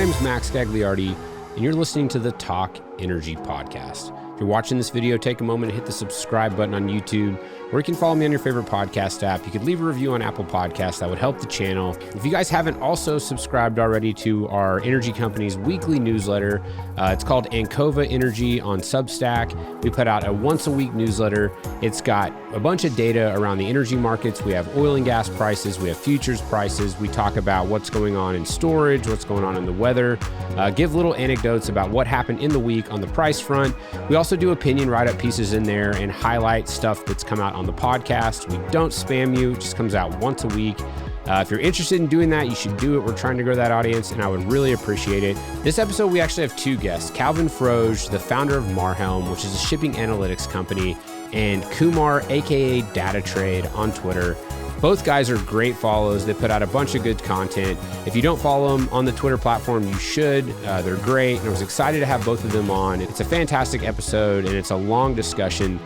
name is Max Gagliardi, and you're listening to the Talk Energy Podcast. If you're watching this video, take a moment to hit the subscribe button on YouTube, or you can follow me on your favorite podcast app. You could leave a review on Apple Podcasts. That would help the channel. If you guys haven't also subscribed already to our energy company's weekly newsletter, it's called Ancova Energy on Substack. We put out a once-a-week newsletter. It's got a bunch of data around the energy markets. We have oil and gas prices. We have futures prices. We talk about what's going on in storage, what's going on in the weather, give little anecdotes about what happened in the week on the price front. We also do opinion write-up pieces in there and highlight stuff that's come out on the podcast. We don't spam you. It just comes out once a week. If you're interested in doing that, you should do it. We're trying to grow that audience, and I would really appreciate it. This episode, we actually have two guests, Calvin Froge, the founder of Marhelm, which is a shipping analytics company, and Kumar, aka Data Trade, on Twitter. Both guys are great follows. They put out a bunch of good content. If you don't follow them on the Twitter platform, you should. They're great, and I was excited to have both of them on. It's a fantastic episode, and it's a long discussion,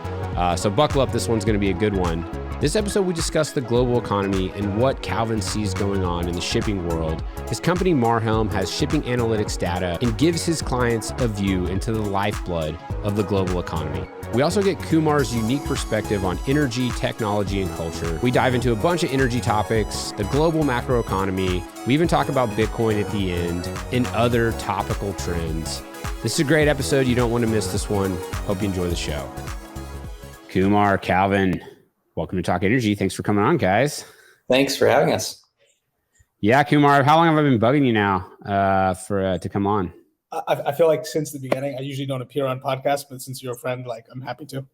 so buckle up. This one's going to be a good one. This episode, we discuss the global economy and what Calvin sees going on in the shipping world. His company, Marhelm, has shipping analytics data and gives his clients a view into the lifeblood of the global economy. We also get Kumar's unique perspective on energy, technology, and culture. We dive into a bunch of energy topics, the global macroeconomy. We even talk about Bitcoin at the end and other topical trends. This is a great episode. You don't want to miss this one. Hope you enjoy the show. Kumar, Calvin, welcome to Talk Energy. Thanks for coming on, guys. Thanks for having us. Yeah, Kumar, how long have I been bugging you now to come on? I feel like since the beginning. I usually don't appear on podcasts, but since you're a friend, I'm happy to.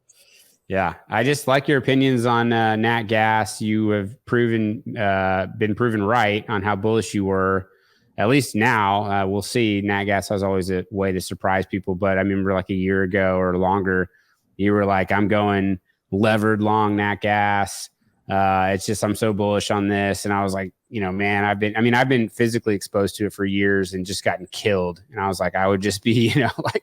Yeah, I just like your opinions on nat gas. You have been proven right on how bullish you were. At least now, we'll see. Nat gas has always a way to surprise people, but I remember like a year ago or longer, you were like, I'm going levered long nat gas. It's just, I'm so bullish on this. And I was like, man, I've been physically exposed to it for years and just gotten killed. And I was like, I would just be,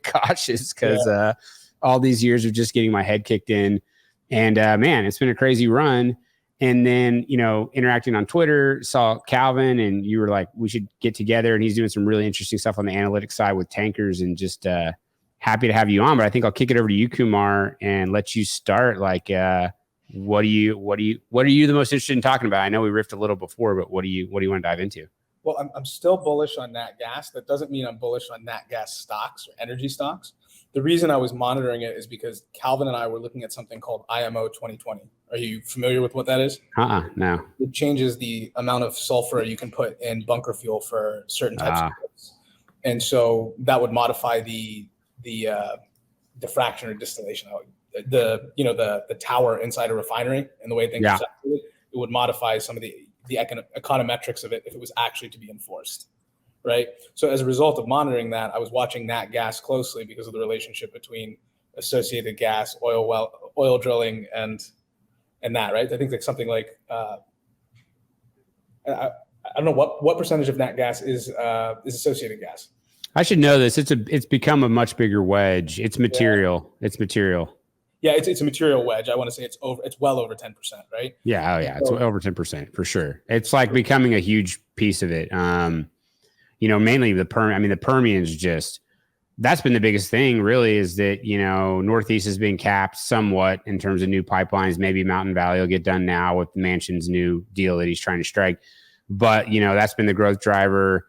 cautious because all these years of just getting my head kicked in. And man, it's been a crazy run. And then, interacting on Twitter, saw Calvin, and you were like, we should get together. And he's doing some really interesting stuff on the analytics side with tankers, and just happy to have you on. But I think I'll kick it over to you, Kumar, and let you start. What are you the most interested in talking about? I know we riffed a little before, but what do you want to dive into? Well, I'm still bullish on nat gas. That doesn't mean I'm bullish on nat gas stocks or energy stocks. The reason I was monitoring it is because Calvin and I were looking at something called IMO 2020. Are you familiar with what that is? No. It changes the amount of sulfur you can put in bunker fuel for certain types of goods. And so that would modify the diffraction or distillation, the tower inside a refinery and the way things are separated. It would modify some of the econometrics of it if it was actually to be enforced, right? So as a result of monitoring that, I was watching nat gas closely because of the relationship between associated gas, oil drilling, and that, right? I think like something like I don't know what percentage of nat gas is associated gas. I should know this. It's become a much bigger wedge. It's material. Yeah. It's material. Yeah, it's a material wedge. I want to say it's well over 10%, right? Yeah, it's over 10% for sure. It's like becoming a huge piece of it. Mainly the Permian's just, that's been the biggest thing really, is that, Northeast has been capped somewhat in terms of new pipelines. Maybe Mountain Valley will get done now with Manchin's new deal that he's trying to strike. But, that's been the growth driver.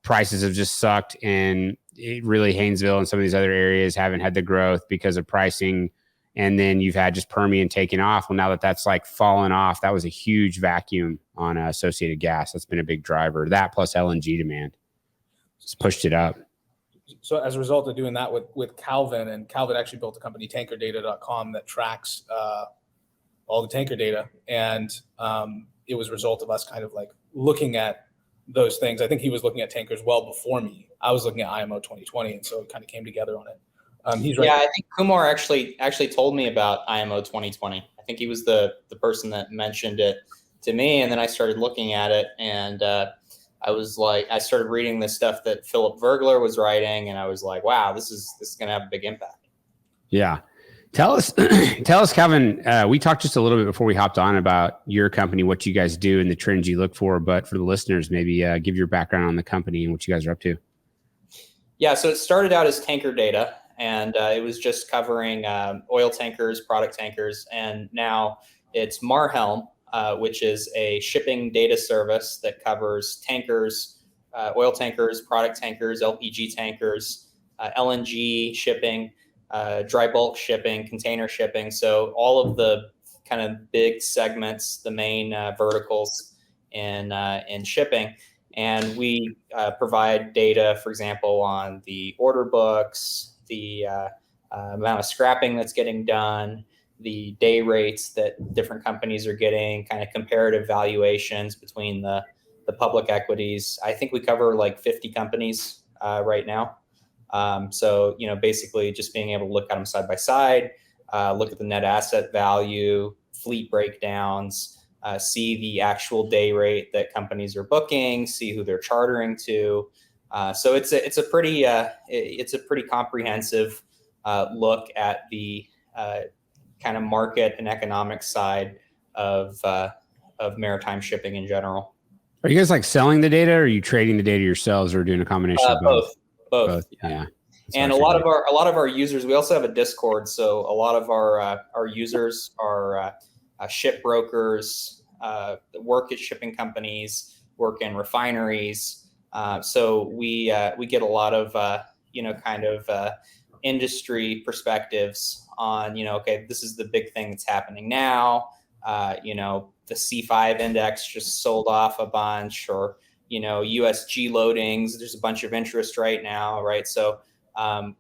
Prices have just sucked, and it really Haynesville and some of these other areas haven't had the growth because of pricing. And then you've had just Permian taking off. Well, now that's like fallen off, that was a huge vacuum on associated gas. That's been a big driver. That plus LNG demand just pushed it up. So as a result of doing that with Calvin, and Calvin actually built a company, tankerdata.com, that tracks all the tanker data. And it was a result of us kind of like looking at those things. I think he was looking at tankers well before me. I was looking at IMO 2020, and so it kind of came together on it. He's right. Yeah, I think Kumar actually told me about IMO 2020. I think he was the person that mentioned it to me, and then I started looking at it, and I started reading the stuff that Philip Vergler was writing, and I was like, wow, this is going to have a big impact. Yeah. Tell us, Calvin, we talked just a little bit before we hopped on about your company, what you guys do and the trends you look for. But for the listeners, maybe give your background on the company and what you guys are up to. Yeah, so it started out as tanker data, and it was just covering oil tankers, product tankers, and now it's Marhelm, which is a shipping data service that covers tankers, oil tankers, product tankers, LPG tankers, LNG shipping, dry bulk shipping, container shipping. So all of the kind of big segments, the main verticals in shipping. And we provide data, for example, on the order books, the amount of scrapping that's getting done, the day rates that different companies are getting, kind of comparative valuations between the public equities. I think we cover like 50 companies right now. So, basically just being able to look at them side by side, look at the net asset value, fleet breakdowns, see the actual day rate that companies are booking, see who they're chartering to. So it's a pretty comprehensive look at the kind of market and economic side of maritime shipping in general. Are you guys like selling the data, or are you trading the data yourselves, or doing a combination of both? Both. Yeah. And a lot of our users, we also have a Discord. So a lot of our users are ship brokers, work at shipping companies, work in refineries. So we get a lot of industry perspectives on okay, this is the big thing that's happening now. The C5 index just sold off a bunch, or USG loadings. There's a bunch of interest right now, right? So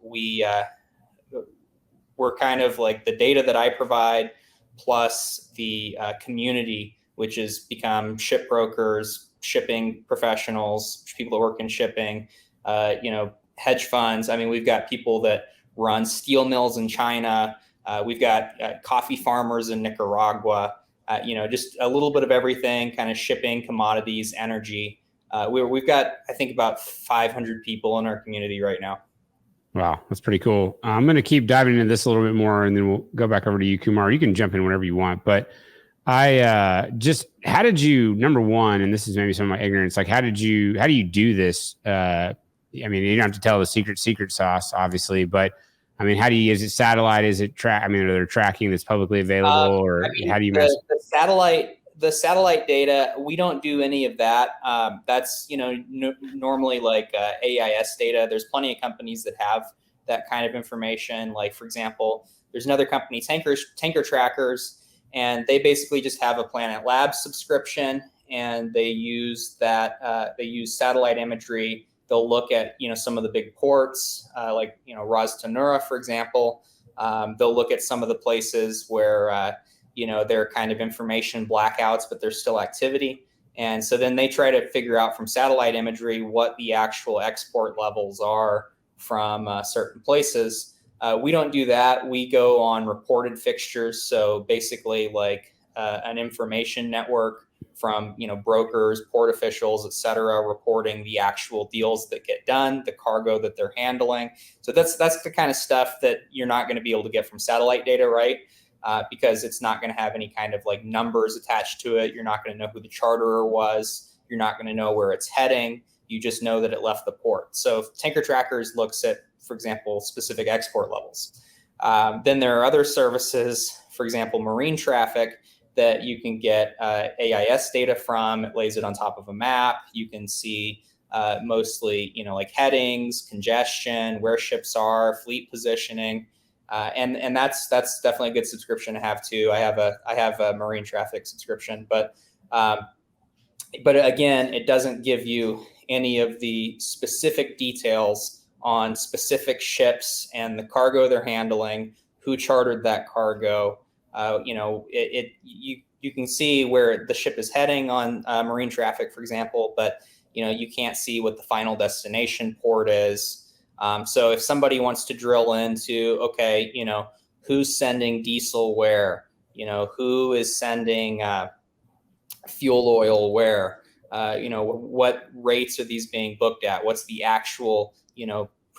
we're kind of like the data that I provide, plus the community, which has become ship brokers, shipping professionals, people that work in shipping, hedge funds. I mean, we've got people that run steel mills in China. We've got coffee farmers in Nicaragua. Just a little bit of everything, kind of shipping, commodities, energy. We've got, I think, about 500 people in our community right now. Wow, that's pretty cool. I'm going to keep diving into this a little bit more, and then we'll go back over to you, Kumar. You can jump in whenever you want. But how did you, number one, and this is maybe some of my ignorance, like how do you do this? I mean, you don't have to tell the secret sauce, obviously, but I mean, is it satellite? Is it are there tracking that's publicly available, or how do you measure? The satellite data, we don't do any of that. That's normally like AIS data. There's plenty of companies that have that kind of information. Like, for example, there's another company, Tanker Trackers, and they basically just have a Planet Labs subscription, and they use that. They use satellite imagery. They'll look at some of the big ports, like Ras Tanura, for example. They'll look at some of the places where there are kind of information blackouts, but there's still activity. And so then they try to figure out from satellite imagery what the actual export levels are from certain places. We don't do that. We go on reported fixtures. So basically like an information network from brokers, port officials, et cetera, reporting the actual deals that get done, the cargo that they're handling. So that's the kind of stuff that you're not going to be able to get from satellite data, right? Because it's not going to have any kind of like numbers attached to it. You're not going to know who the charterer was. You're not going to know where it's heading. You just know that it left the port. So Tanker Trackers looks at, for example, specific export levels. Then there are other services, for example, marine traffic, that you can get AIS data from. It lays it on top of a map. You can see mostly, like headings, congestion, where ships are, fleet positioning. And that's definitely a good subscription to have too. I have a marine traffic subscription, but again, it doesn't give you any of the specific details on specific ships and the cargo they're handling, who chartered that cargo. You can see where the ship is heading on marine traffic, for example, but you can't see what the final destination port is. So if somebody wants to drill into, okay, who's sending diesel where, who is sending fuel oil where, what rates are these being booked at? What's the actual,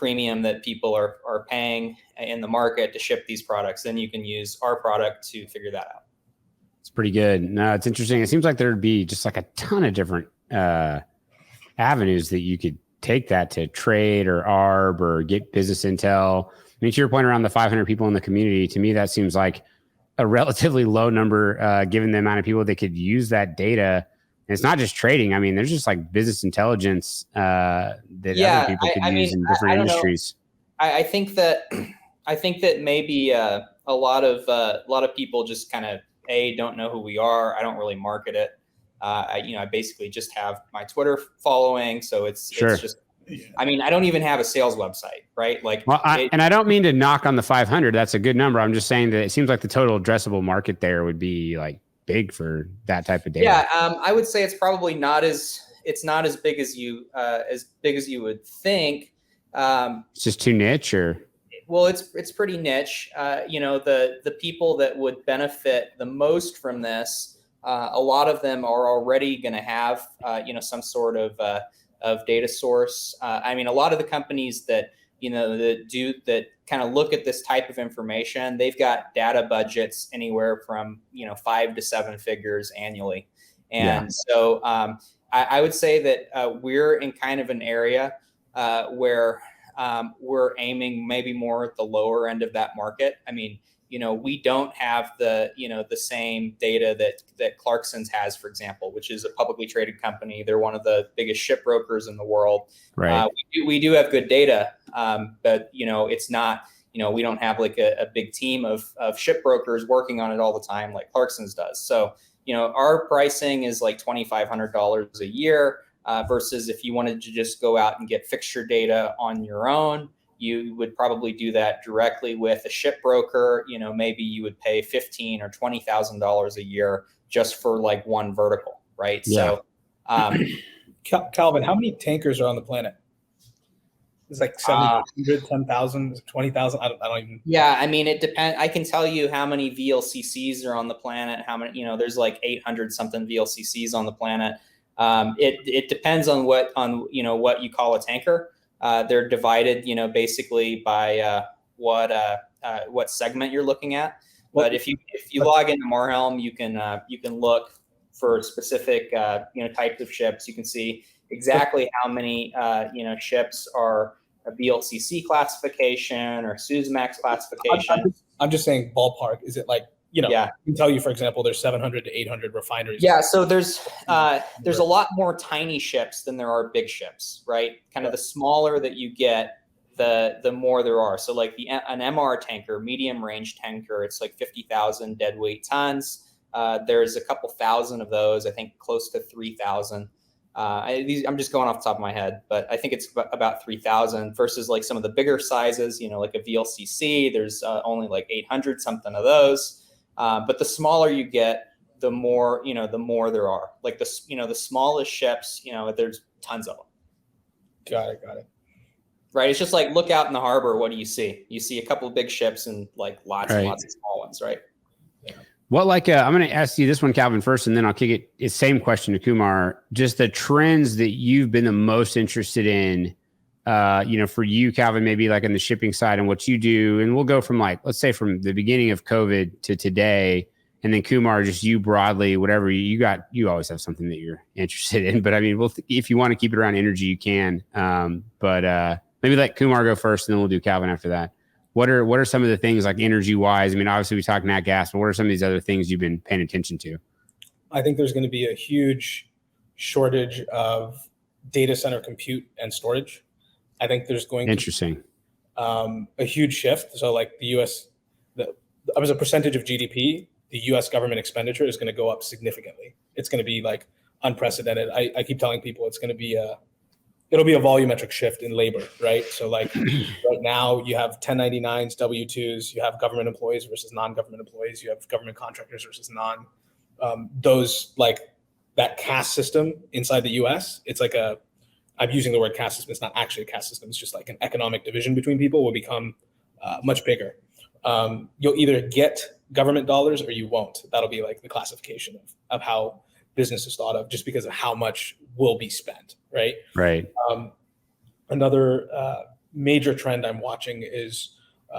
premium that people are paying in the market to ship these products, then you can use our product to figure that out. It's pretty good. No, it's interesting. It seems like there'd be just like a ton of different avenues that you could take that to trade or arb or get business intel. I mean, to your point around the 500 people in the community, to me, that seems like a relatively low number given the amount of people that could use that data. And it's not just trading. I mean, there's just like business intelligence that other people could use in different industries. I think that maybe a lot of people just kind of don't know who we are. I don't really market it. I basically just have my Twitter following, so it's just. I mean, I don't even have a sales website, right? Like, well, and I don't mean to knock on the 500. That's a good number. I'm just saying that it seems like the total addressable market there would be like big for that type of data. Yeah, I would say it's probably not as big as you would think. It's just too niche, or well, it's pretty niche. The people that would benefit the most from this, a lot of them are already going to have some sort of data source. I mean, a lot of the companies that kind of look at this type of information, they've got data budgets anywhere from 5 to 7 figures annually, and so I would say that we're in kind of an area where we're aiming maybe more at the lower end of that market. I mean, we don't have the same data that Clarkson's has, for example, which is a publicly traded company. They're one of the biggest ship brokers in the world. Right. We do have good data, but it's not. We don't have like a big team of ship brokers working on it all the time like Clarkson's does. So our pricing is like $2,500 a year versus if you wanted to just go out and get fixture data on your own. You would probably do that directly with a ship broker. Maybe you would pay $15,000 or $20,000 a year just for like one vertical, right? Yeah. So, Calvin, how many tankers are on the planet? It's like 700, 10,000, 20,000. I don't even. Yeah, I mean, it depends. I can tell you how many VLCCs are on the planet. How many? There's like 800 something VLCCs on the planet. It depends on what you call a tanker. They're divided, basically by what segment you're looking at. But if you log into Marhelm, you can look for specific types of ships. You can see exactly how many ships are a VLCC classification or Suezmax classification. I'm just saying ballpark. Is it like Yeah. I can tell you, for example, there's 700 to 800 refineries. Yeah, so there's a lot more tiny ships than there are big ships, right? Kind of the smaller that you get, the more there are. So like an MR tanker, medium range tanker, it's like 50,000 deadweight tons. There's a couple thousand of those, I think close to 3,000. I'm just going off the top of my head, but I think it's about 3,000 versus like some of the bigger sizes, like a VLCC, there's only like 800 something of those. But the smaller you get, the more there are. Like the smallest ships, there's tons of them. Got it. Right. It's just like look out in the harbor. What do you see? You see a couple of big ships and like lots and lots of small ones, right? Yeah. Well, I'm going to ask you this one, Calvin, first, and then I'll kick it. It's same question to Kumar. Just the trends that you've been the most interested in. For you, Calvin, maybe like on the shipping side and what you do, and we'll go from let's say from the beginning of COVID to today, and then Kumar, just you broadly, whatever you got, you always have something that you're interested in, but I mean, if you want to keep it around energy, you can, but maybe let Kumar go first and then we'll do Calvin after that. What are some of the things like energy wise? I mean, obviously we talk nat gas, but what are some of these other things you've been paying attention to? I think there's going to be a huge shortage of data center compute and storage. I think there's going to be a huge shift. So like the U.S., as a percentage of GDP, the U.S. government expenditure is going to go up significantly. It's going to be like unprecedented. I keep telling people it's going to be it'll be a volumetric shift in labor, right? So like right now you have 1099s, W-2s, you have government employees versus non-government employees, you have government contractors versus non. Those like that caste system inside the U.S., it's like I'm using the word caste system. It's not actually a caste system. It's just like an economic division between people will become much bigger. You'll either get government dollars or you won't. That'll be like the classification of how business is thought of just because of how much will be spent, right? Right. Another major trend I'm watching is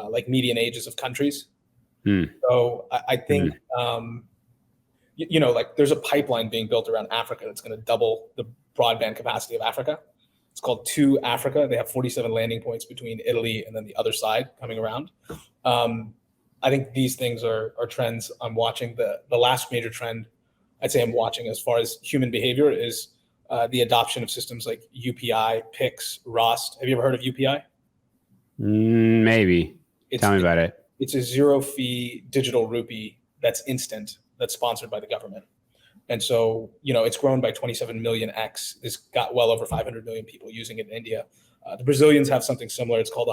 like median ages of countries. So I think, like there's a pipeline being built around Africa that's going to double the broadband capacity of Africa. It's called 2 Africa. They have 47 landing points between Italy and then the other side coming around. I think these things are trends I'm watching. The last major trend I'd say I'm watching as far as human behavior is the adoption of systems like UPI, PIX, ROST. Have you ever heard of UPI? Maybe. Tell me about it. It's a zero-fee digital rupee that's instant, that's sponsored by the government. And so, it's grown by 27 million X. It's got well over 500 million people using it in India. The Brazilians have something similar. It's called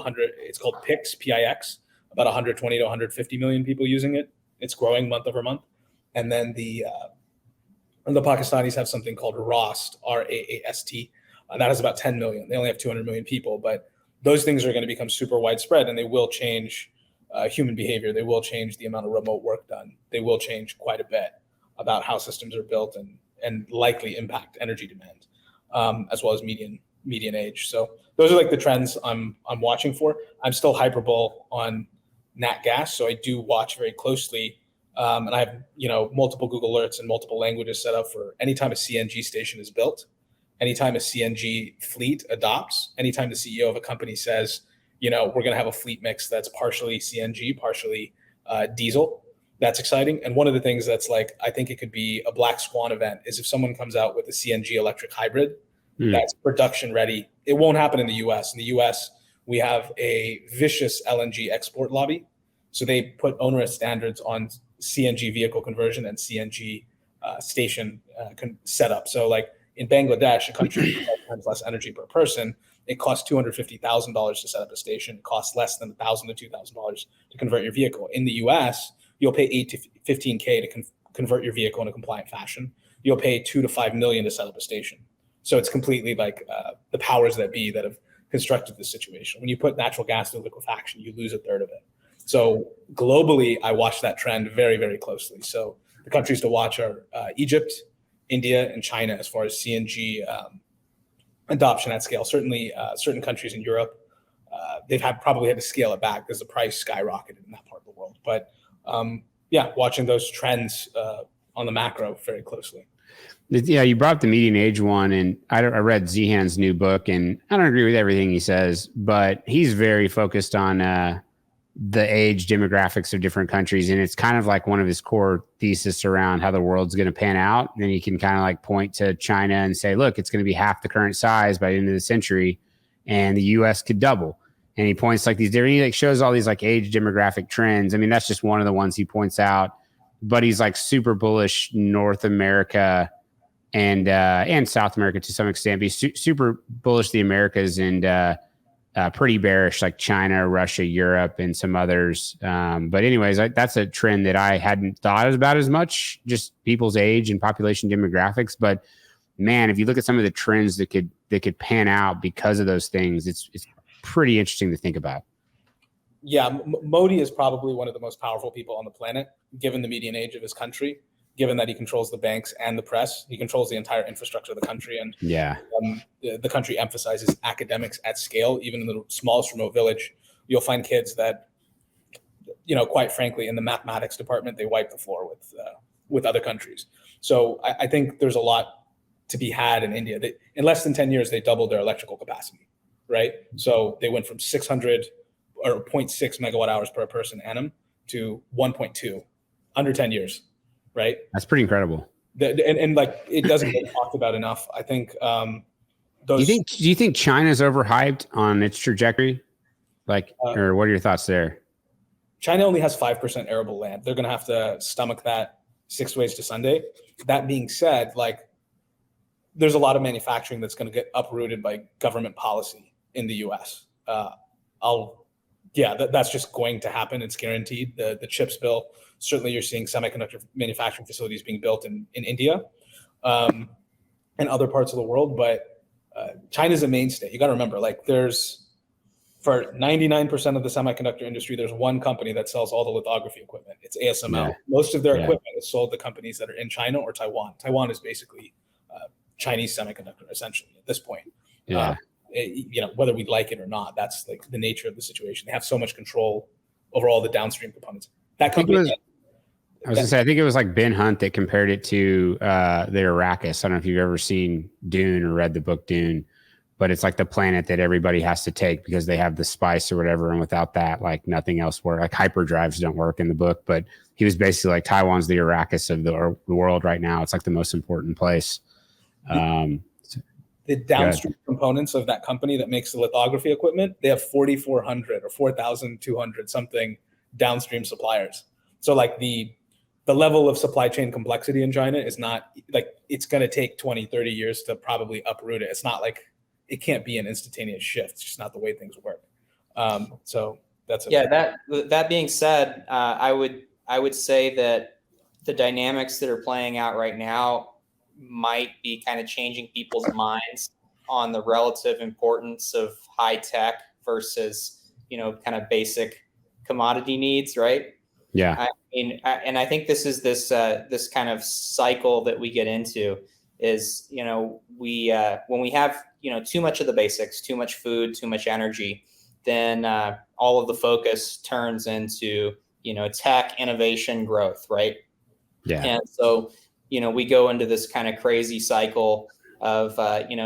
PIX, PIX, about 120 to 150 million people using it. It's growing month over month. And then the Pakistanis have something called RAST, RAAST. That has about 10 million. They only have 200 million people, but those things are going to become super widespread, and they will change human behavior. They will change the amount of remote work done. They will change quite a bit about how systems are built and likely impact energy demand, as well as median age. So those are like the trends I'm watching for. I'm still hyperbull on nat gas, so I do watch very closely. And I have multiple Google alerts and multiple languages set up for anytime a CNG station is built, anytime a CNG fleet adopts, anytime the CEO of a company says, we're going to have a fleet mix that's partially CNG, partially diesel. That's exciting. And one of the things that's like, I think it could be a black swan event is if someone comes out with a CNG electric hybrid that's production ready. It won't happen in the US. In the US, we have a vicious LNG export lobby. So they put onerous standards on CNG vehicle conversion and CNG station setup. So like in Bangladesh, a country with 5 times less energy per person, it costs $250,000 to set up a station. It costs less than $1,000 to $2,000 to convert your vehicle. In the US, you'll pay $8 to $15K to convert your vehicle in a compliant fashion. You'll pay $2 to $5 million to set up a station. So it's completely like the powers that be that have constructed this situation. When you put natural gas into liquefaction, you lose a third of it. So globally, I watch that trend very, very closely. So the countries to watch are Egypt, India, and China as far as CNG adoption at scale. Certainly, certain countries in Europe, they've probably had to scale it back because the price skyrocketed in that part of the world. But watching those trends on the macro very closely. Yeah, you brought up the median age one, and I read Zihan's new book, and I don't agree with everything he says, but he's very focused on the age demographics of different countries, and it's kind of like one of his core thesis around how the world's going to pan out. And then you can kind of like point to China and say, look, it's going to be half the current size by the end of the century, and the U.S. could double. And he points like these different, he like shows all these like age demographic trends. I mean, that's just one of the ones he points out, but he's like super bullish North America and South America to some extent. But he's super bullish the Americas and pretty bearish like China, Russia, Europe, and some others. But anyways, that's a trend that I hadn't thought about as much, just people's age and population demographics. But man, if you look at some of the trends that could pan out because of those things, it's pretty interesting to think about. Yeah, Modi is probably one of the most powerful people on the planet, given the median age of his country, given that he controls the banks and the press. He controls the entire infrastructure of the country. And the country emphasizes academics at scale. Even in the smallest remote village, you'll find kids that, quite frankly, in the mathematics department, they wipe the floor with other countries. So I think there's a lot to be had in India. In less than 10 years, they doubled their electrical capacity, right? So they went from 600 or 0.6 megawatt hours per person annum to 1.2 under 10 years. Right. That's pretty incredible. And like, it doesn't get talked about enough. I think do you think China's overhyped on its trajectory? Like, or what are your thoughts there? China only has 5% arable land. They're going to have to stomach that 6 ways to Sunday. That being said, like, there's a lot of manufacturing that's going to get uprooted by government policy in the US. That's just going to happen. It's guaranteed. The CHIPS bill. Certainly, you're seeing semiconductor manufacturing facilities being built in India and other parts of the world. But China's a mainstay. You got to remember, like, for 99% of the semiconductor industry, there's one company that sells all the lithography equipment. It's ASML. Yeah. Most of their equipment is sold to companies that are in China or Taiwan. Taiwan is basically Chinese semiconductor, essentially, at this point. Yeah. whether we like it or not. That's like the nature of the situation. They have so much control over all the downstream components. That company. I was gonna say, I think it was like Ben Hunt that compared it to the Arrakis. I don't know if you've ever seen Dune or read the book Dune, but it's like the planet that everybody has to take because they have the spice or whatever. And without that, like nothing else works. Like hyperdrives don't work in the book, but he was basically like, Taiwan's the Arrakis of the world right now. It's like the most important place. The downstream components of that company that makes the lithography equipment, they have 4,400 or 4,200 something downstream suppliers. So like the level of supply chain complexity in China is not like, it's going to take 20, 30 years to probably uproot it. It's not like it can't be an instantaneous shift. It's just not the way things work. So that's it. Yeah. That being said, I would say that the dynamics that are playing out right now might be kind of changing people's minds on the relative importance of high tech versus, kind of basic commodity needs, right? Yeah. I mean, and I think this is this kind of cycle that we get into is, when we have, too much of the basics, too much food, too much energy, then all of the focus turns into, tech, innovation, growth, right? Yeah. And so, we go into this kind of crazy cycle of,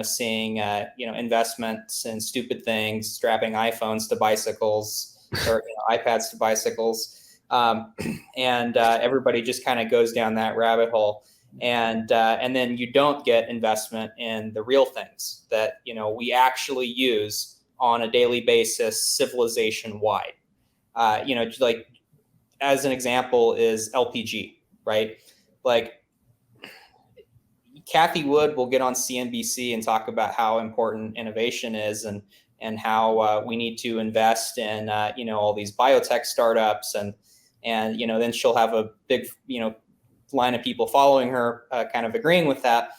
seeing, investments in stupid things, strapping iPhones to bicycles or iPads to bicycles. And everybody just kind of goes down that rabbit hole. And then you don't get investment in the real things that, we actually use on a daily basis, civilization wide. Like as an example is LPG, right? Like Kathy Wood will get on CNBC and talk about how important innovation is and how we need to invest in, all these biotech startups and then she'll have a big, line of people following her, kind of agreeing with that.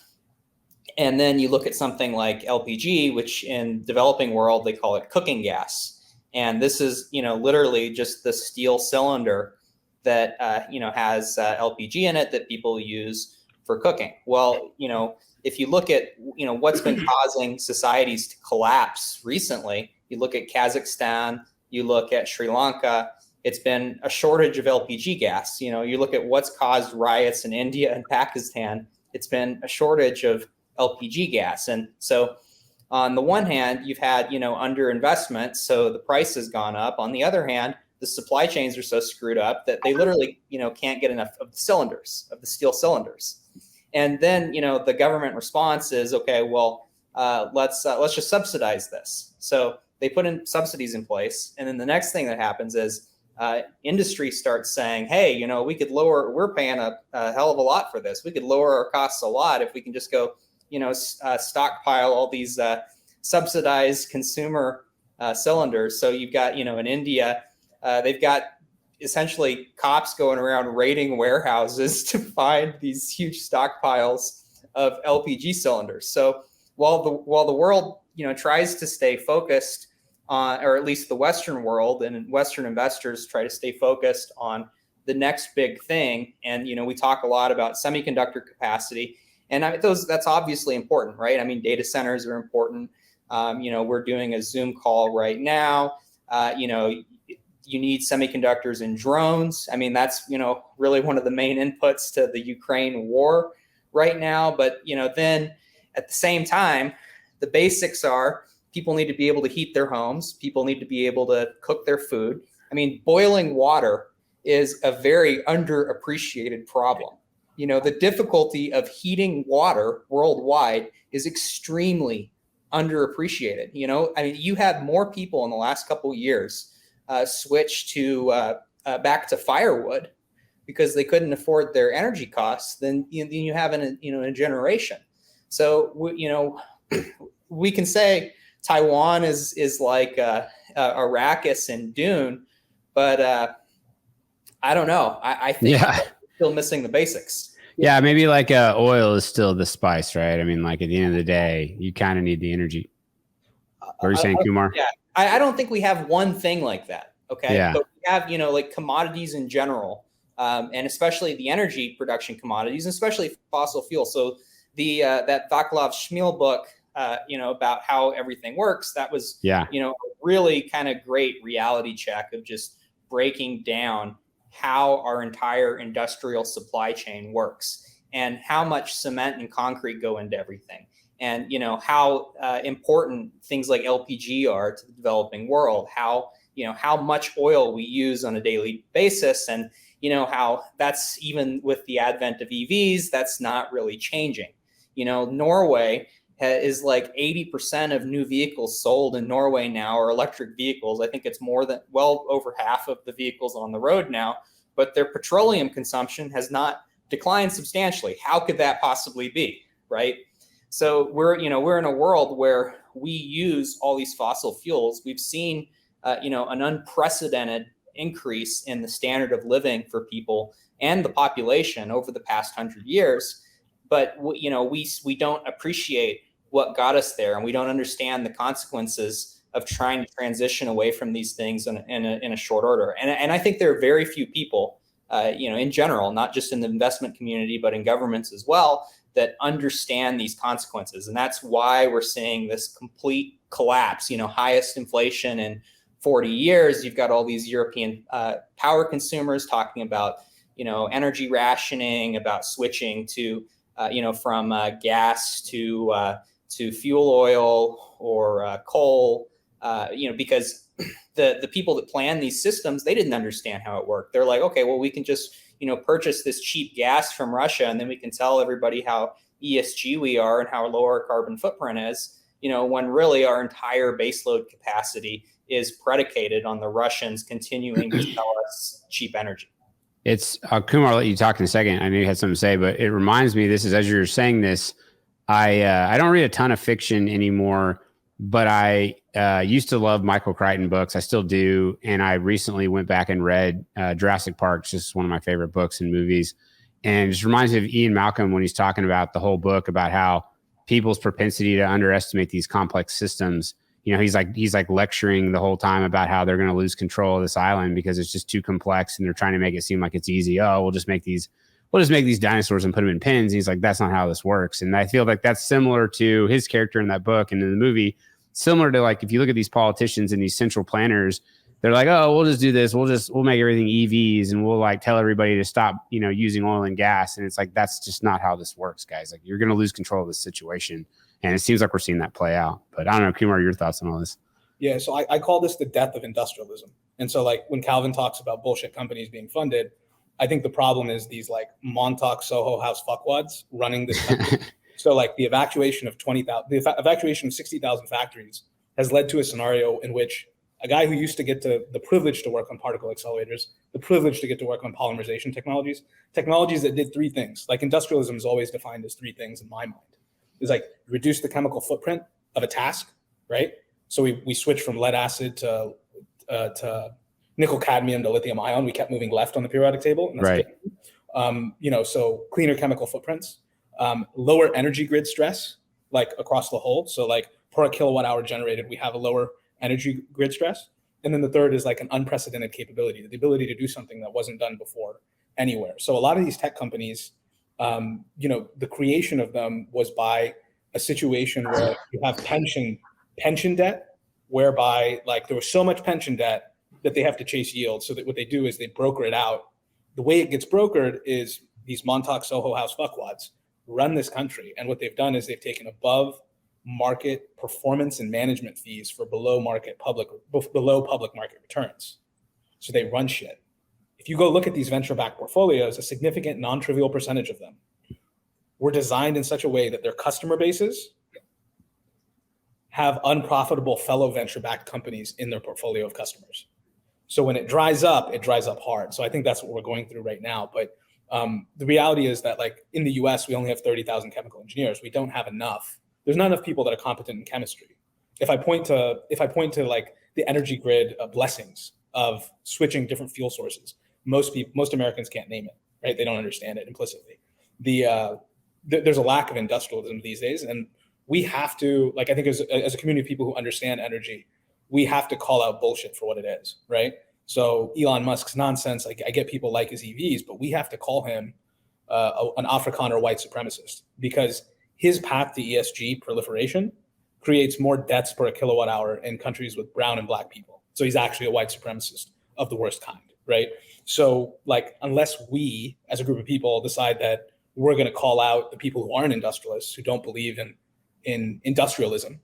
And then you look at something like LPG, which in developing world, they call it cooking gas. And this is, literally just the steel cylinder that, has LPG in it that people use for cooking. Well, if you look at, what's been causing societies to collapse recently, you look at Kazakhstan, you look at Sri Lanka, it's been a shortage of LPG gas. You look at what's caused riots in India and Pakistan, it's been a shortage of LPG gas. And so on the one hand, you've had, underinvestment, so the price has gone up. On the other hand, the supply chains are so screwed up that they literally, can't get enough of the cylinders, of the steel cylinders. And then, the government response is, okay, well, let's just subsidize this. So they put in subsidies in place. And then the next thing that happens is industry starts saying, hey, we could we're paying a hell of a lot for this. We could lower our costs a lot if we can just go, stockpile all these subsidized consumer cylinders. So you've got, in India, they've got essentially cops going around raiding warehouses to find these huge stockpiles of LPG cylinders. So while the world, tries to stay focused on, or at least the Western world and Western investors try to stay focused on the next big thing. And, we talk a lot about semiconductor capacity, and that's obviously important, right? I mean, data centers are important. We're doing a Zoom call right now. You need semiconductors in drones. I mean, that's, really one of the main inputs to the Ukraine war right now. But, then at the same time, the basics are people need to be able to heat their homes. People need to be able to cook their food. I mean, boiling water is a very underappreciated problem. The difficulty of heating water worldwide is extremely underappreciated. I mean, you had more people in the last couple of years switch to back to firewood because they couldn't afford their energy costs than you have in a generation. So, we can say Taiwan is like Arrakis and Dune, but I don't know. I think we're still missing the basics. Yeah, maybe like oil is still the spice, right? I mean, like at the end of the day, you kind of need the energy. What are you saying, Kumar? Yeah, I don't think we have one thing like that. Okay, yeah. But we have like commodities in general, and especially the energy production commodities, and especially fossil fuel. So the that Vaclav Smil book, about how everything works. That was, Yeah. a really kind of great reality check of just breaking down how our entire industrial supply chain works and how much cement and concrete go into everything. And, how important things like LPG are to the developing world, how much oil we use on a daily basis. And, how that's, even with the advent of EVs, that's not really changing. Norway is like 80% of new vehicles sold in Norway now are electric vehicles. I think it's more than well over half of the vehicles on the road now, but their petroleum consumption has not declined substantially. How could that possibly be, right? So we're in a world where we use all these fossil fuels. We've seen an unprecedented increase in the standard of living for people and the population over the past 100 years. But we don't appreciate what got us there, and we don't understand the consequences of trying to transition away from these things in a short order. And I think there are very few people, in general, not just in the investment community, but in governments as well, that understand these consequences. And that's why we're seeing this complete collapse, highest inflation in 40 years. You've got all these European power consumers talking about, energy rationing, about switching to, from gas to fuel oil or coal, because the people that plan these systems, they didn't understand how it worked. They're like, okay, well, we can just, purchase this cheap gas from Russia, and then we can tell everybody how ESG we are and how low our carbon footprint is, when really our entire baseload capacity is predicated on the Russians continuing to sell us cheap energy. It's Kumar, I'll let you talk in a second. I know you had something to say, but it reminds me, this is, as you're saying this, I don't read a ton of fiction anymore, but I used to love Michael Crichton books. I still do. And I recently went back and read Jurassic Park, just one of my favorite books and movies. And it just reminds me of Ian Malcolm when he's talking about the whole book about how people's propensity to underestimate these complex systems. He's like lecturing the whole time about how they're going to lose control of this island because it's just too complex, and they're trying to make it seem like it's easy. Oh, we'll just make these dinosaurs and put them in pens. And he's like, that's not how this works. And I feel like that's similar to his character in that book and in the movie, similar to, like, if you look at these politicians and these central planners, they're like, oh, we'll just do this. We'll make everything EVs, and we'll like tell everybody to stop, using oil and gas. And it's like, that's just not how this works, guys. Like, you're going to lose control of this situation. And it seems like we're seeing that play out. But I don't know, Kumar, your thoughts on all this? Yeah, so I call this the death of industrialism. And so, like, when Calvin talks about bullshit companies being funded, I think the problem is these like Montauk Soho House fuckwads running this country. So like the evacuation of 60,000 factories has led to a scenario in which a guy who used to get the privilege to work on particle accelerators, the privilege to get to work on polymerization technologies that did three things. Like, industrialism is always defined as three things in my mind. It's like reduce the chemical footprint of a task, right? So we switched from lead acid to nickel cadmium to lithium ion. We kept moving left on the periodic table. And that's right. So cleaner chemical footprints, lower energy grid stress, like across the whole. So like per kilowatt hour generated, we have a lower energy grid stress. And then the third is like an unprecedented capability, the ability to do something that wasn't done before anywhere. So a lot of these tech companies, the creation of them was by a situation where you have pension debt, whereby like there was so much pension debt that they have to chase yield. So that what they do is they broker it out. The way it gets brokered is these Montauk Soho House fuckwads run this country. And what they've done is they've taken above market performance and management fees for below public market returns. So they run shit. If you go look at these venture-backed portfolios, a significant non-trivial percentage of them were designed in such a way that their customer bases have unprofitable fellow venture-backed companies in their portfolio of customers. So when it dries up hard. So I think that's what we're going through right now. But the reality is that, like, in the US, we only have 30,000 chemical engineers. We don't have enough. There's not enough people that are competent in chemistry. If I point to like the energy grid blessings of switching different fuel sources, most Americans can't name it, right? They don't understand it implicitly. There's a lack of industrialism these days, and we have to, like, I think as a community of people who understand energy, we have to call out bullshit for what it is, right? So Elon Musk's nonsense, like, I get people like his EVs, but we have to call him an Afrikaner white supremacist, because his path to ESG proliferation creates more deaths per kilowatt hour in countries with brown and black people. So he's actually a white supremacist of the worst kind, right? So like, unless we as a group of people decide that we're going to call out the people who aren't industrialists, who don't believe in industrialism,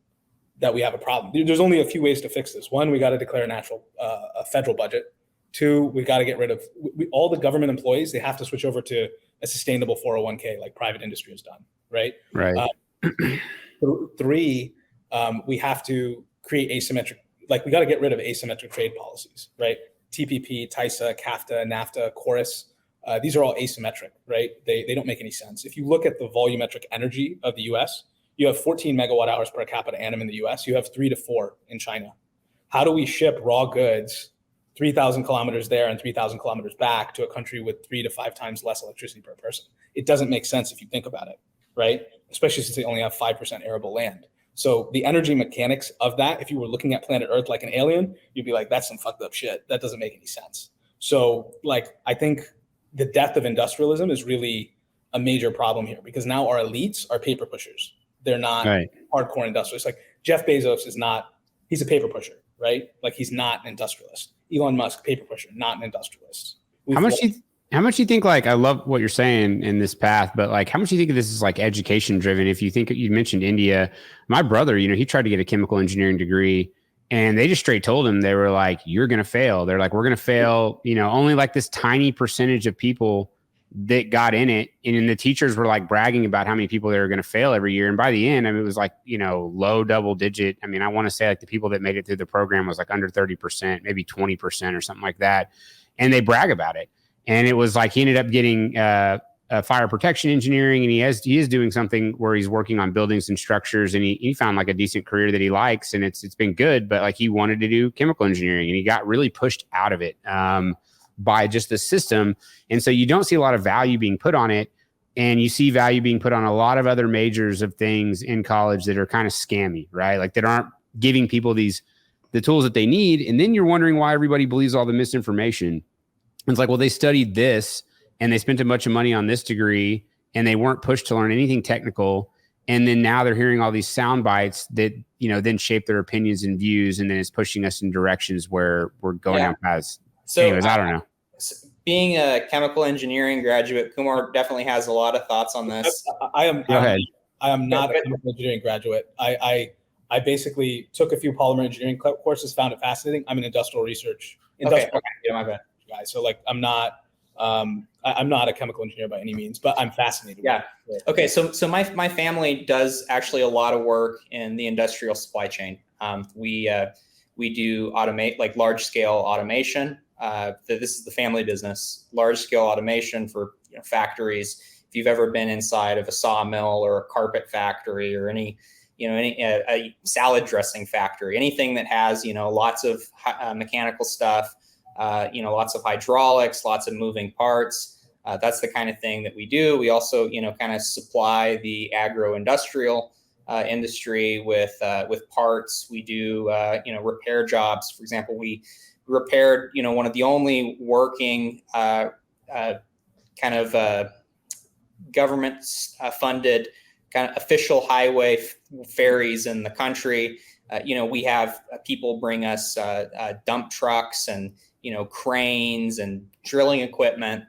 that we have a problem. There's only a few ways to fix this. One, we got to declare a federal budget. Two, we got to get rid of all the government employees. They have to switch over to a sustainable 401k like private industry has done, right? Right. Three, we have to create asymmetric, like we got to get rid of asymmetric trade policies, right? TPP, TISA, CAFTA, NAFTA, Chorus. These are all asymmetric, right? They don't make any sense. If you look at the volumetric energy of the US, you have 14 megawatt hours per capita annum in the US. You have 3 to 4 in China. How do we ship raw goods 3,000 kilometers there and 3,000 kilometers back to a country with 3 to 5 times less electricity per person? It doesn't make sense if you think about it, right? Especially since they only have 5% arable land. So the energy mechanics of that, if you were looking at planet Earth like an alien, you'd be like, that's some fucked up shit. That doesn't make any sense. So like, I think the death of industrialism is really a major problem here, because now our elites are paper pushers. They're not hardcore industrialists. Like Jeff Bezos is not, he's a paper pusher, right? Like he's not an industrialist. Elon Musk, paper pusher, not an industrialist. How much do you think, like, I love what you're saying in this path, but like, how much do you think of this is like education driven? If you think, you mentioned India, my brother, he tried to get a chemical engineering degree and they just straight told him, they were like, you're going to fail. They're like, we're going to fail. Only like this tiny percentage of people that got in it. And then the teachers were like bragging about how many people they were going to fail every year. And by the end, it was like, low double digit. I want to say like the people that made it through the program was like under 30%, maybe 20% or something like that. And they brag about it. And it was like, he ended up getting fire protection engineering, and he is doing something where he's working on buildings and structures, and he found like a decent career that he likes, and it's been good, but like he wanted to do chemical engineering and he got really pushed out of it by just the system. And so you don't see a lot of value being put on it, and you see value being put on a lot of other majors of things in college that are kind of scammy, right? Like that aren't giving people the tools that they need. And then you're wondering why everybody believes all the misinformation. It's like, well, they studied this and they spent a bunch of money on this degree and they weren't pushed to learn anything technical. And then now they're hearing all these sound bites that, then shape their opinions and views. And then it's pushing us in directions where we're going down paths. So anyways, I don't know. Being a chemical engineering graduate, Kumar definitely has a lot of thoughts on this. I am not a chemical engineering graduate. I basically took a few polymer engineering courses, found it fascinating. I'm an industrial research. Okay. Yeah, my bad. Guy. So like, I'm not a chemical engineer by any means, but I'm fascinated. Yeah. Okay. So my family does actually a lot of work in the industrial supply chain. We do automate, like large scale automation. This is the family business, large scale automation for factories. If you've ever been inside of a sawmill or a carpet factory or any a salad dressing factory, anything that has, lots of mechanical stuff, lots of hydraulics, lots of moving parts. That's the kind of thing that we do. We also, kind of supply the agro-industrial industry with parts. We do, repair jobs. For example, we repaired, one of the only working kind of government funded kind of official highway ferries in the country. We have people bring us dump trucks and cranes and drilling equipment.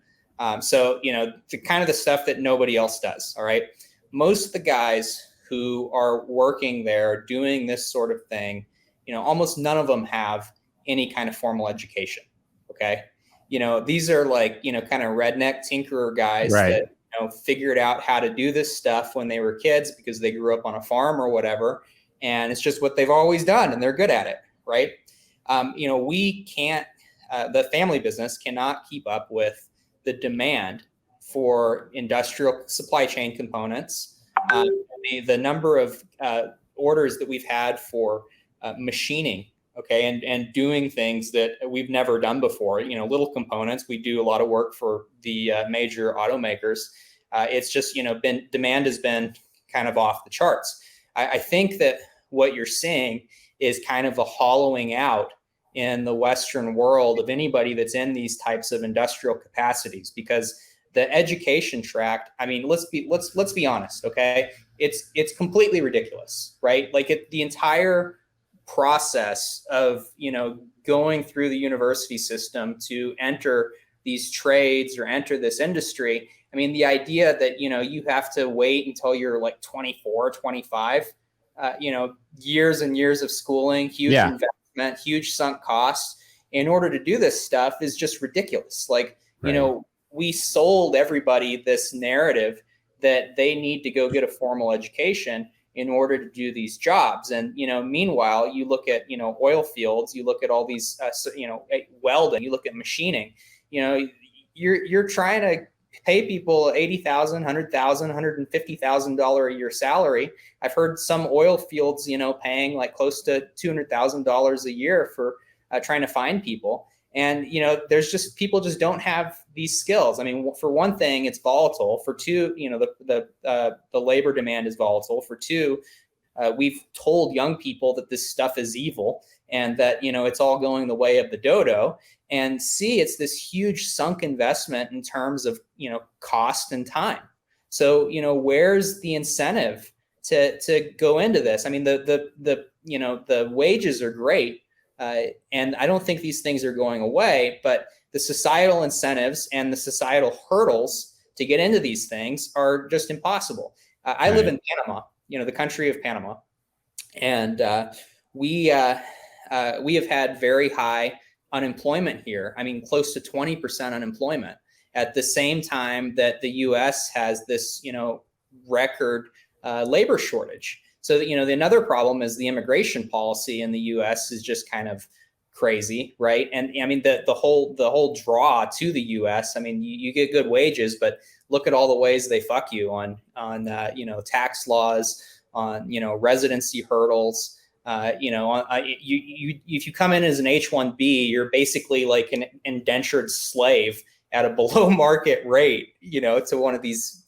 So, the kind of the stuff that nobody else does. All right. Most of the guys who are working there doing this sort of thing, almost none of them have any kind of formal education. Okay. These are like, kind of redneck tinkerer guys that, figured out how to do this stuff when they were kids because they grew up on a farm or whatever. And it's just what they've always done and they're good at it. Right. We can't, the family business cannot keep up with the demand for industrial supply chain components. The number of orders that we've had for machining, and doing things that we've never done before, little components. We do a lot of work for the major automakers. It's just, demand has been kind of off the charts. I think that what you're seeing is kind of a hollowing out in the Western world of anybody that's in these types of industrial capacities, because the education tract, let's be honest. Okay. it's completely ridiculous, right? Like the entire process of, going through the university system to enter these trades or enter this industry. I mean, the idea that, you have to wait until you're like 24, 25, years and years of schooling, huge investment, huge sunk costs in order to do this stuff is just ridiculous. Like, we sold everybody this narrative that they need to go get a formal education in order to do these jobs. And, meanwhile, you look at, oil fields, you look at all these, welding, you look at machining, you're trying to pay people $80,000, $100,000, $150,000 a year salary. I've heard some oil fields, paying like close to $200,000 a year for trying to find people. And, there's just, people just don't have these skills. I mean, for one thing, it's volatile. For two, the labor demand is volatile. For two, we've told young people that this stuff is evil and that, it's all going the way of the dodo. And C, it's this huge sunk investment in terms of, cost and time. So, where's the incentive to go into this? I mean, the wages are great. And I don't think these things are going away, but the societal incentives and the societal hurdles to get into these things are just impossible. I live in Panama, the country of Panama, and we have had very high unemployment here. I mean, close to 20% unemployment at the same time that the U.S. has this, record labor shortage. So, another problem is the immigration policy in the U.S. is just kind of crazy, right? And I mean, the whole draw to the U.S. I mean, you get good wages, but look at all the ways they fuck you on tax laws, on residency hurdles. If you come in as an H-1B, you're basically like an indentured slave at a below market rate, to one of these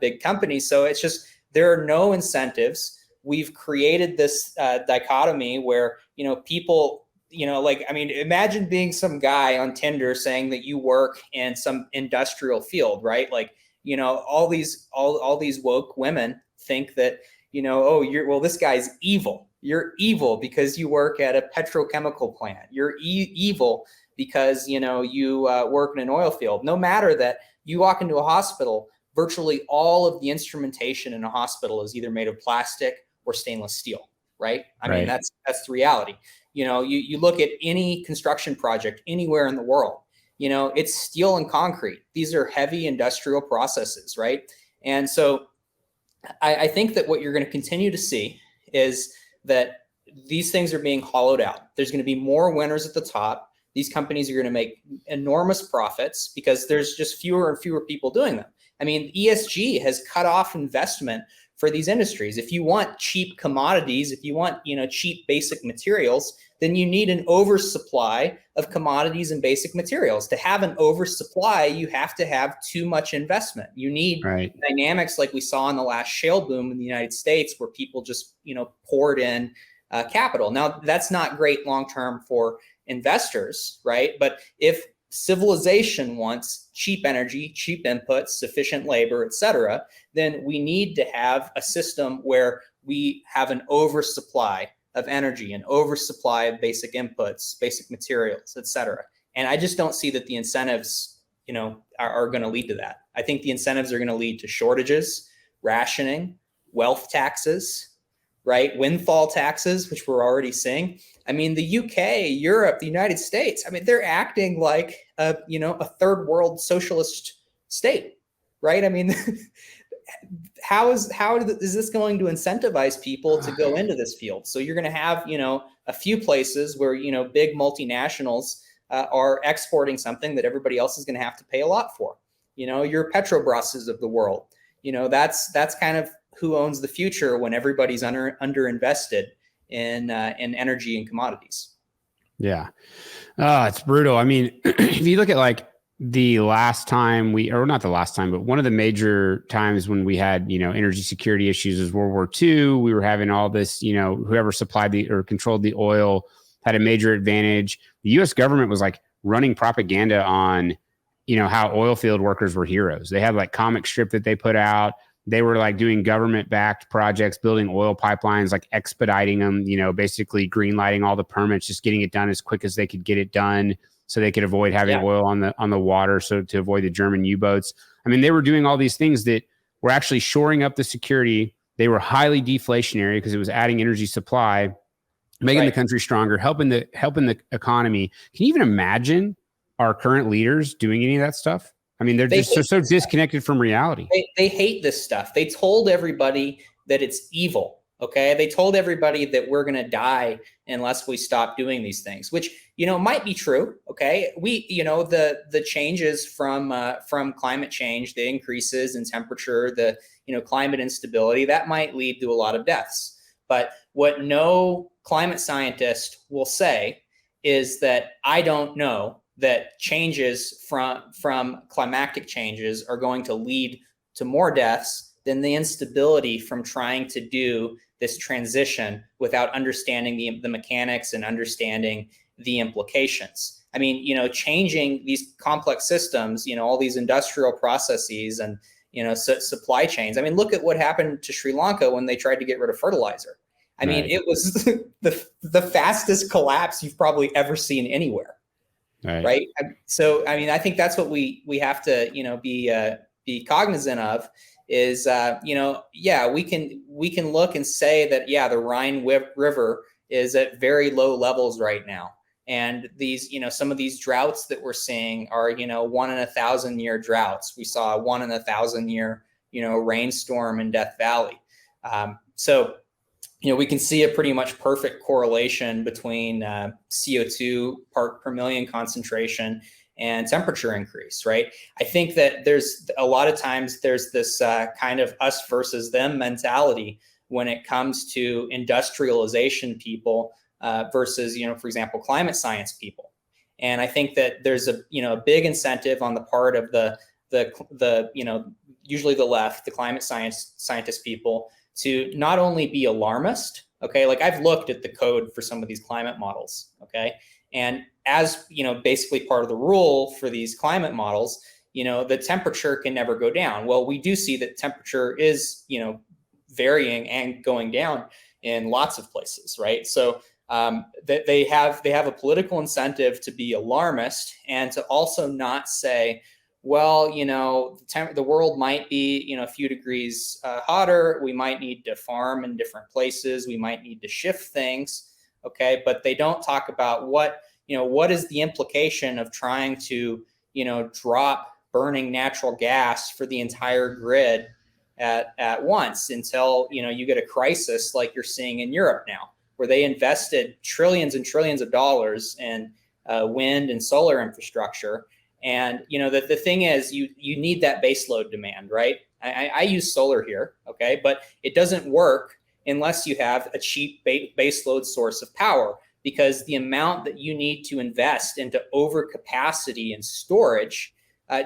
big companies. So it's just, there are no incentives. We've created this dichotomy where, people, imagine being some guy on Tinder saying that you work in some industrial field, right? Like, all these woke women think that, this guy's evil. You're evil because you work at a petrochemical plant. You're evil because, you work in an oil field. No matter that you walk into a hospital, virtually all of the instrumentation in a hospital is either made of plastic or stainless steel, right? I mean, that's the reality. You look at any construction project anywhere in the world, it's steel and concrete. These are heavy industrial processes, right? And so I think that what you're going to continue to see is that these things are being hollowed out. There's going to be more winners at the top. These companies are going to make enormous profits because there's just fewer and fewer people doing them. I mean, ESG has cut off investment for these industries. If you want cheap commodities, if you want, cheap basic materials, then you need an oversupply of commodities and basic materials. To have an oversupply, you have to have too much investment. You need dynamics like we saw in the last shale boom in the United States, where people just, poured in capital. Now, that's not great long-term for investors, right? But if civilization wants cheap energy, cheap inputs, sufficient labor, et cetera, then we need to have a system where we have an oversupply of energy, an oversupply of basic inputs, basic materials, et cetera. And I just don't see that the incentives, are going to lead to that. I think the incentives are going to lead to shortages, rationing, wealth taxes, right? Windfall taxes, which we're already seeing. I mean, the UK, Europe, the United States, I mean, they're acting like a third world socialist state, right? I mean, how is this going to incentivize people to go into this field? So you're going to have, a few places where, big multinationals are exporting something that everybody else is going to have to pay a lot for. Your Petrobras's of the world, that's kind of who owns the future when everybody's underinvested in energy and commodities. Yeah. It's brutal. I mean, if you look at like the last time not the last time, but one of the major times when we had, energy security issues is World War II. We were having all this, whoever supplied or controlled the oil had a major advantage. The U.S. government was like running propaganda on, how oil field workers were heroes. They had like comic strip that they put out. They were like doing government-backed projects, building oil pipelines, like expediting them, basically green lighting all the permits, just getting it done as quick as they could get it done so they could avoid having oil on the water, so to avoid the German U-boats. I mean, they were doing all these things that were actually shoring up the security. They were highly deflationary because it was adding energy supply, making the country stronger, helping the economy. Can you even imagine our current leaders doing any of that stuff? I mean, they're just so disconnected from reality. They hate this stuff. They told everybody that it's evil. Okay. They told everybody that we're going to die unless we stop doing these things, which, might be true. Okay. The changes from climate change, the increases in temperature, the, climate instability, that might lead to a lot of deaths. But what no climate scientist will say is that I don't know that changes from climatic changes are going to lead to more deaths than the instability from trying to do this transition without understanding the mechanics and understanding the implications. I mean, changing these complex systems, all these industrial processes and, supply chains. I mean, look at what happened to Sri Lanka when they tried to get rid of fertilizer. I mean, it was the fastest collapse you've probably ever seen anywhere. Right. So, I mean, I think that's what we have to, be cognizant of is, we can look and say that, the Rhine River is at very low levels right now. And these, some of these droughts that we're seeing are, 1 in 1,000 year droughts. We saw a 1 in 1,000 year, rainstorm in Death Valley. So, we can see a pretty much perfect correlation between CO2 part per million concentration and temperature increase, right? I think that there's a lot of times there's this kind of us versus them mentality when it comes to industrialization people versus, for example, climate science people. And I think that there's a big incentive on the part of the usually the left, the climate scientist people, to not only be alarmist, okay, like I've looked at the code for some of these climate models, okay, and as basically part of the rule for these climate models, the temperature can never go down. Well, we do see that temperature is varying and going down in lots of places, right? So that they have a political incentive to be alarmist and to also not say, well, the world might be, a few degrees hotter. We might need to farm in different places. We might need to shift things. Okay. But they don't talk about what is the implication of trying to, drop burning natural gas for the entire grid at once until, you get a crisis like you're seeing in Europe now, where they invested trillions and trillions of dollars in wind and solar infrastructure. And, the thing is, you need that baseload demand, right? I use solar here, okay? But it doesn't work unless you have a cheap baseload source of power, because the amount that you need to invest into overcapacity and storage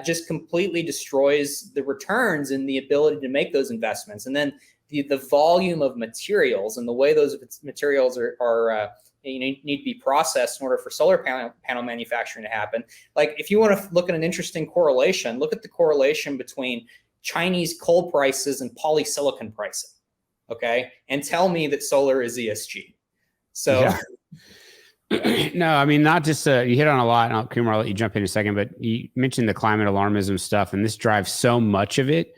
just completely destroys the returns and the ability to make those investments. And then the volume of materials and the way those materials are need to be processed in order for solar panel manufacturing to happen. Like if you want to look at an interesting correlation, look at the correlation between Chinese coal prices and polysilicon pricing, okay? And tell me that solar is ESG. So... Yeah. No, I mean, not just you hit on a lot, and Kumar, I'll let you jump in a second, but you mentioned the climate alarmism stuff, and this drives so much of it.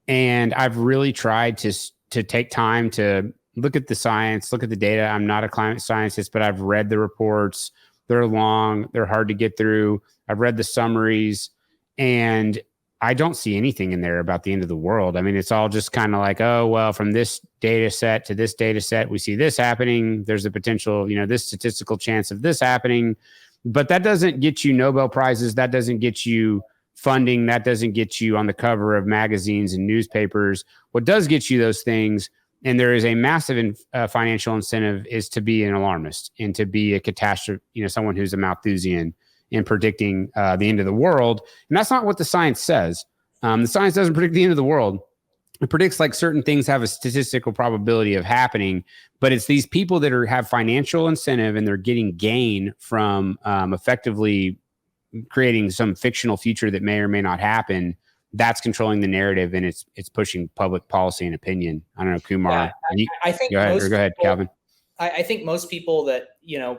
And I've really tried to take time to look at the science, look at the data. I'm not a climate scientist, but I've read the reports. They're long, they're hard to get through. I've read the summaries, and I don't see anything in there about the end of the world. I mean, it's all just kind of like, oh, well, from this data set to this data set, we see this happening. There's a potential, this statistical chance of this happening. But that doesn't get you Nobel Prizes. That doesn't get you funding. That doesn't get you on the cover of magazines and newspapers. What does get you those things, and there is a massive financial incentive, is to be an alarmist and to be a catastrophe, someone who's a Malthusian in predicting the end of the world. And that's not what the science says. The science doesn't predict the end of the world. It predicts like certain things have a statistical probability of happening, but it's these people that have financial incentive and they're getting gain from effectively creating some fictional future that may or may not happen. that's controlling the narrative, and it's pushing public policy and opinion. I don't know, Kumar. Yeah, I think go ahead, Calvin. I think most people that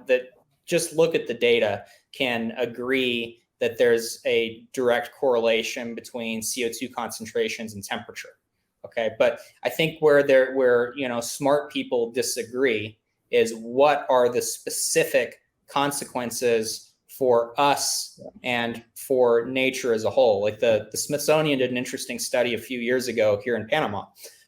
that just look at the data can agree that there's a direct correlation between CO2 concentrations and temperature. Okay, but I think where smart people disagree is what are the specific consequences for us and for nature as a whole. Like the Smithsonian did an interesting study a few years ago here in Panama,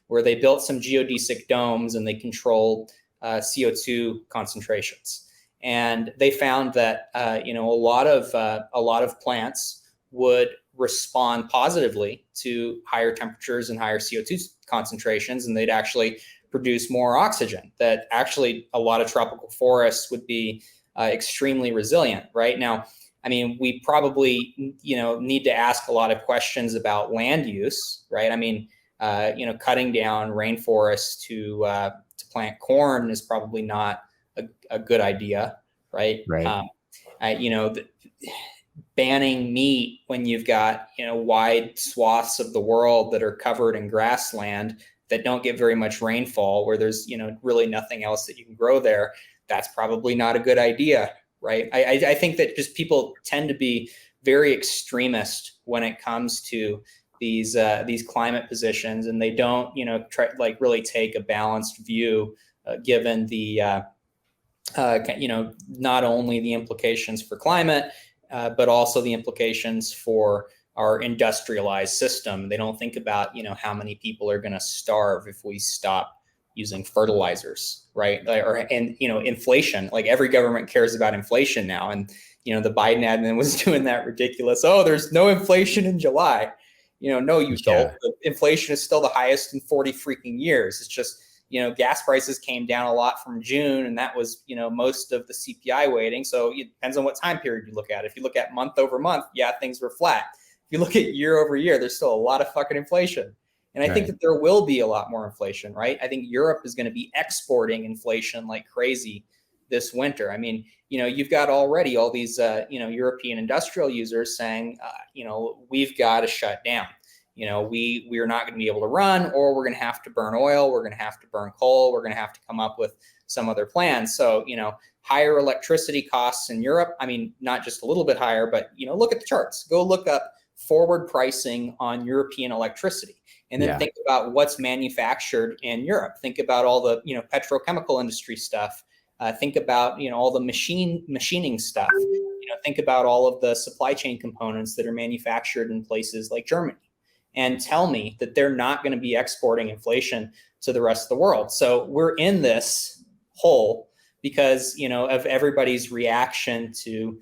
where they built some geodesic domes and they controlled CO2 concentrations. And they found that a lot of plants would respond positively to higher temperatures and higher CO2 concentrations, and they'd actually produce more oxygen. That actually a lot of tropical forests would be extremely resilient. Right now, I mean, we probably need to ask a lot of questions about land use. Right? I mean, cutting down rainforests to plant corn is probably not a good idea, right? Right. Banning meat when you've got wide swaths of the world that are covered in grassland that don't get very much rainfall, where there's really nothing else that you can grow there. That's probably not a good idea, right? I think that just people tend to be very extremist when it comes to these climate positions, and they don't really take a balanced view given the not only the implications for climate, but also the implications for our industrialized system. They don't think about how many people are going to starve if we stop using fertilizers, right? Inflation. Like every government cares about inflation now, and the Biden admin was doing that ridiculous. Oh, there's no inflation in July. No, you don't. The inflation is still the highest in 40 freaking years. It's just gas prices came down a lot from June, and that was, most of the CPI weighting. So it depends on what time period you look at. If you look at month over month, yeah, things were flat. If you look at year over year, there's still a lot of fucking inflation. And I think that there will be a lot more inflation, right? I think Europe is going to be exporting inflation like crazy this winter. I mean, you've got already all these, European industrial users saying, we've got to shut down. We are not going to be able to run, or we're going to have to burn oil. We're going to have to burn coal. We're going to have to come up with some other plan. So, higher electricity costs in Europe. I mean, not just a little bit higher, but, look at the charts. Go look up forward pricing on European electricity, and then think about what's manufactured in Europe. Think about all the, petrochemical industry stuff. Think about, all the machining stuff. Think about all of the supply chain components that are manufactured in places like Germany. And tell me that they're not going to be exporting inflation to the rest of the world. So we're in this hole because, of everybody's reaction to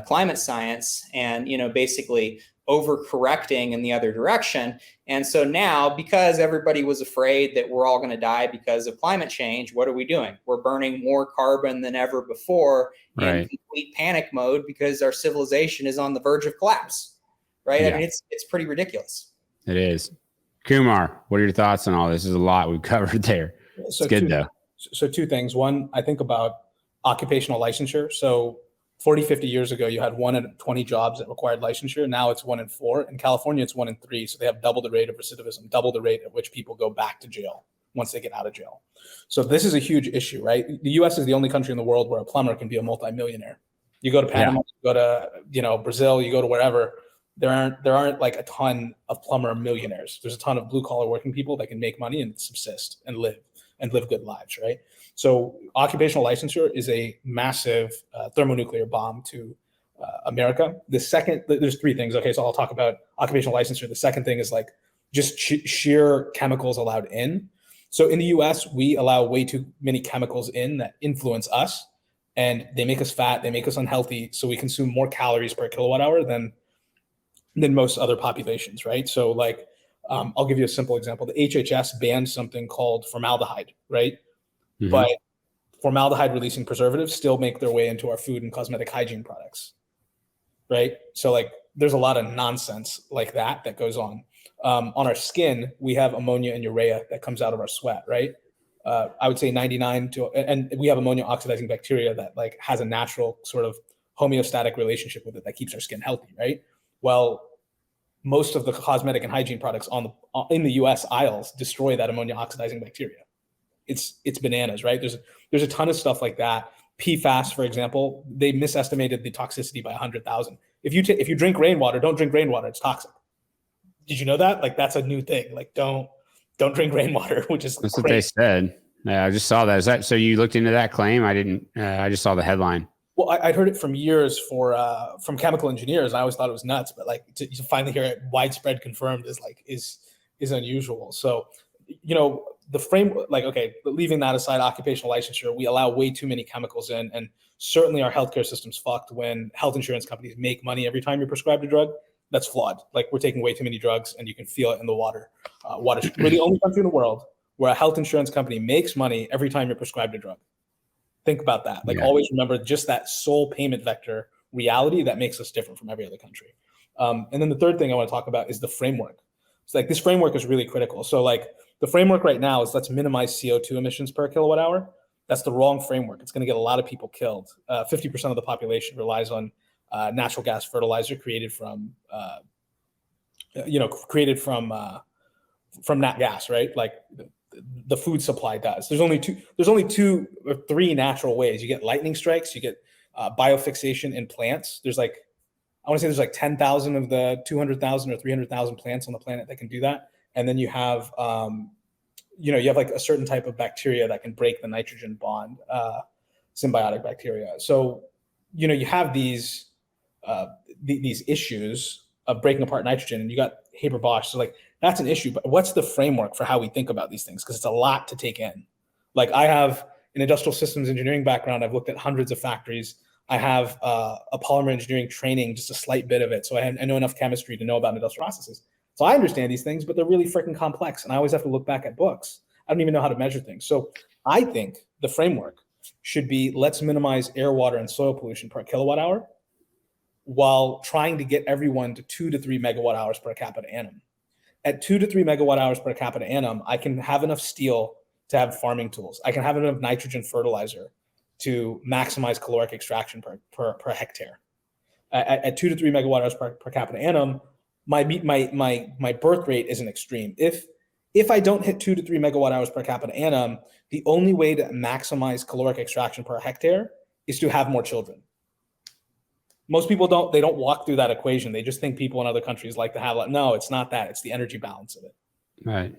climate science and, basically overcorrecting in the other direction. And so now, because everybody was afraid that we're all going to die because of climate change, what are we doing? We're burning more carbon than ever before in complete panic mode because our civilization is on the verge of collapse, right? I mean, it's pretty ridiculous. It is. Kumar, what are your thoughts on all this? There's a lot we've covered there. So it's good though. So two things. One, I think about occupational licensure. So 40, 50 years ago, you had 1 in 20 jobs that required licensure. Now it's 1 in 4. In California, it's 1 in 3. So they have double the rate of recidivism, double the rate at which people go back to jail once they get out of jail. So this is a huge issue, right? The US is the only country in the world where a plumber can be a multimillionaire. You go to Panama, you go to, Brazil, you go to wherever. There aren't like a ton of plumber millionaires. There's a ton of blue collar working people that can make money and subsist and live good lives, right? So occupational licensure is a massive thermonuclear bomb to America. The second, there's 3 things. Okay, so I'll talk about occupational licensure. The second thing is like just sheer chemicals allowed in. So in the US, we allow way too many chemicals in that influence us, and they make us fat, they make us unhealthy. So we consume more calories per kilowatt hour than most other populations, right? So like, I'll give you a simple example. The HHS banned something called formaldehyde, right? Mm-hmm. But formaldehyde releasing preservatives still make their way into our food and cosmetic hygiene products, right? So like, there's a lot of nonsense like that goes on. On our skin, we have ammonia and urea that comes out of our sweat, right? I would say 99 to, and we have ammonia oxidizing bacteria that like has a natural sort of homeostatic relationship with it that keeps our skin healthy, right? Well, most of the cosmetic and hygiene products in the US aisles destroy that ammonia oxidizing bacteria. It's bananas, right? There's a ton of stuff like that. PFAS, for example, they misestimated the toxicity by 100,000. If you drink rainwater, don't drink rainwater. It's toxic. Did you know that? Like, that's a new thing. Like, don't drink rainwater, which is that's crazy. what they said. Yeah, I just saw that. Is that so? You looked into that claim? I didn't. I just saw the headline. Well, I'd heard it from years from chemical engineers. I always thought it was nuts, but like to finally hear it widespread confirmed is unusual. So, the frame, like, okay, but leaving that aside, occupational licensure, we allow way too many chemicals in, and certainly our healthcare system's fucked when health insurance companies make money every time you're prescribed a drug. That's flawed. Like, we're taking way too many drugs, and you can feel it in the water. We're the only country in the world where a health insurance company makes money every time you're prescribed a drug. Think about that. Like, always remember just that sole payment vector reality that makes us different from every other country. And then the third thing I want to talk about is the framework. It's like, this framework is really critical. So like, the framework right now is let's minimize CO2 emissions per kilowatt hour. That's the wrong framework. It's going to get a lot of people killed. 50% of the population relies on natural gas fertilizer created from nat gas, right? Like the food supply does. There's only two or three natural ways. You get lightning strikes, you get biofixation in plants. There's like, I want to say there's like 10,000 of the 200,000 or 300,000 plants on the planet that can do that. And then you have, you have like a certain type of bacteria that can break the nitrogen bond, symbiotic bacteria. So, you have these issues of breaking apart nitrogen, and you got Haber-Bosch. So like, that's an issue, but what's the framework for how we think about these things? Because it's a lot to take in. Like, I have an industrial systems engineering background. I've looked at hundreds of factories. I have a polymer engineering training, just a slight bit of it. So I know enough chemistry to know about industrial processes. So I understand these things, but they're really freaking complex. And I always have to look back at books. I don't even know how to measure things. So I think the framework should be, let's minimize air, water, and soil pollution per kilowatt hour while trying to get everyone to 2 to 3 megawatt hours per capita annum. At 2 to 3 megawatt hours per capita annum, I can have enough steel to have farming tools. I can have enough nitrogen fertilizer to maximize caloric extraction per hectare. At 2 to 3 megawatt hours per capita annum, my birth rate isn't extreme. If I don't hit 2 to 3 megawatt hours per capita annum, the only way to maximize caloric extraction per hectare is to have more children. Most people don't walk through that equation. They just think people in other countries like to have, no, it's not that. It's the energy balance of it. Right.